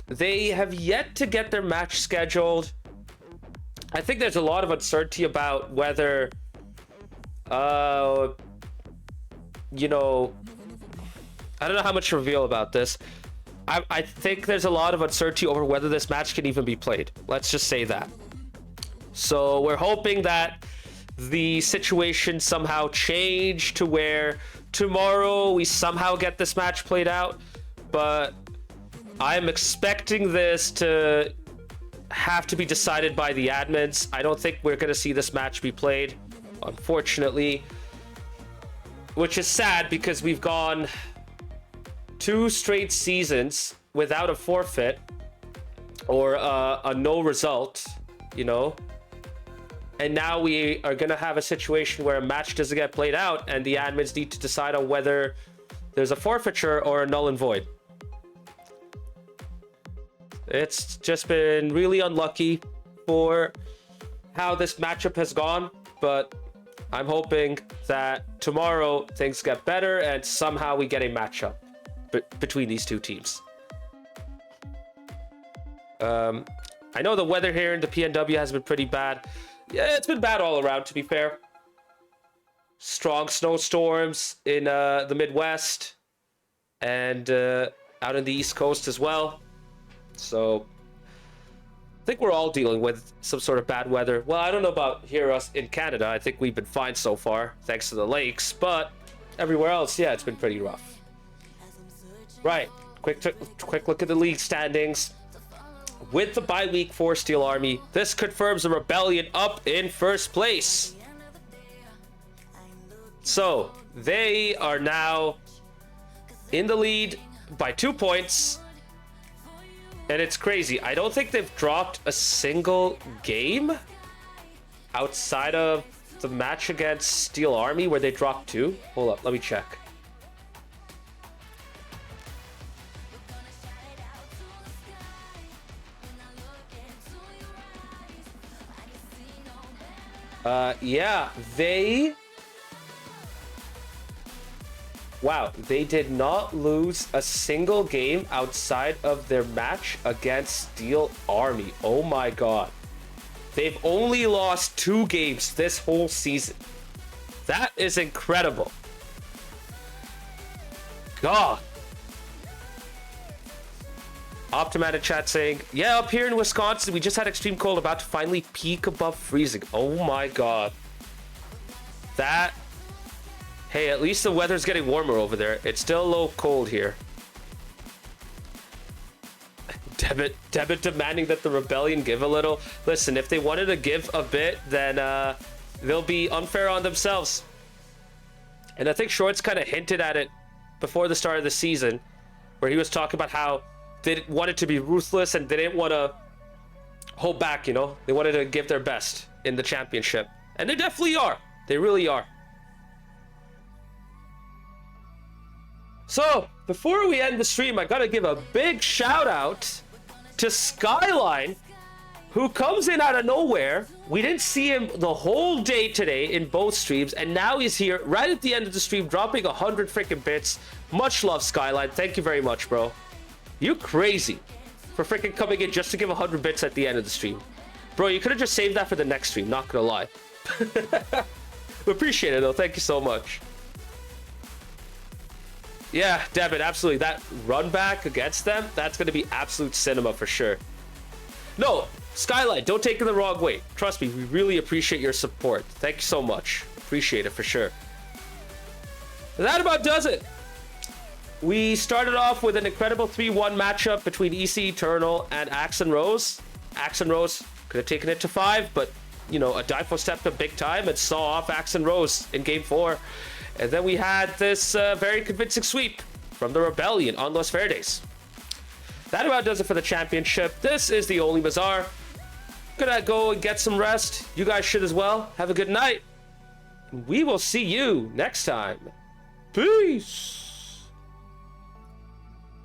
They have yet to get their match scheduled. I think there's a lot of uncertainty about whether, you know, I don't know how much to reveal about this. I think there's a lot of uncertainty over whether this match can even be played. Let's just say that. So we're hoping that the situation somehow changed to where tomorrow we somehow get this match played out. But I'm expecting this to have to be decided by the admins. I don't think we're going to see this match be played, unfortunately. Which is sad because we've gone 2 straight seasons without a forfeit or a no result, you know, and now we are going to have a situation where a match doesn't get played out and the admins need to decide on whether there's a forfeiture or a null and void. It's just been really unlucky for how this matchup has gone, but I'm hoping that tomorrow things get better and somehow we get a matchup between these 2 teams. I know the weather here in the PNW has been pretty bad. Yeah, it's been bad all around, to be fair. Strong snowstorms in the Midwest and out in the East Coast as well. So I think we're all dealing with some sort of bad weather. Well, I don't know about here us in Canada. I think we've been fine so far, thanks to the lakes. But everywhere else, yeah, it's been pretty rough. Right, quick look at the league standings. With the bye week for Steel Army, this confirms the Rebellion up in first place. So they are now in the lead by 2 points. And it's crazy. I don't think they've dropped a single game outside of the match against Steel Army where they dropped 2. Hold up, let me check. Yeah, wow, they did not lose a single game outside of their match against Steel Army. Oh my god. They've only lost 2 games this whole season. That is incredible. God. Optimat in chat saying, yeah, up here in Wisconsin, we just had extreme cold, about to finally peak above freezing. Oh my god. That... Hey, at least the weather's getting warmer over there. It's still a little cold here. Debit demanding that the Rebellion give a little. Listen, if they wanted to give a bit, then they'll be unfair on themselves. And I think Shorts kind of hinted at it before the start of the season, where he was talking about how they wanted to be ruthless and they didn't want to hold back, you know? They wanted to give their best in the championship. And they definitely are. They really are. So, before we end the stream, I gotta give a big shout out to Skyline, who comes in out of nowhere. We didn't see him the whole day today in both streams, and now he's here right at the end of the stream, dropping 100 freaking bits. Much love, Skyline. Thank you very much, bro. You crazy for freaking coming in just to give 100 bits at the end of the stream. Bro, you could have just saved that for the next stream, not gonna lie. We appreciate it, though. Thank you so much. Yeah, Devin, absolutely. That run back against them, that's going to be absolute cinema for sure. No, Skyline, don't take it the wrong way. Trust me, we really appreciate your support. Thank you so much. Appreciate it for sure. That about does it. We started off with an incredible 3-1 matchup between EC Eternal and Axe and Rose. Axe and Rose could have taken it to 5, but, you know, a Difo stepped up big time and saw off Axe and Rose in Game 4. And then we had this very convincing sweep from the Rebellion on Los Verdes. That about does it for the championship. This is the Only Bazaar. Gonna go and get some rest. You guys should as well. Have a good night. We will see you next time. Peace.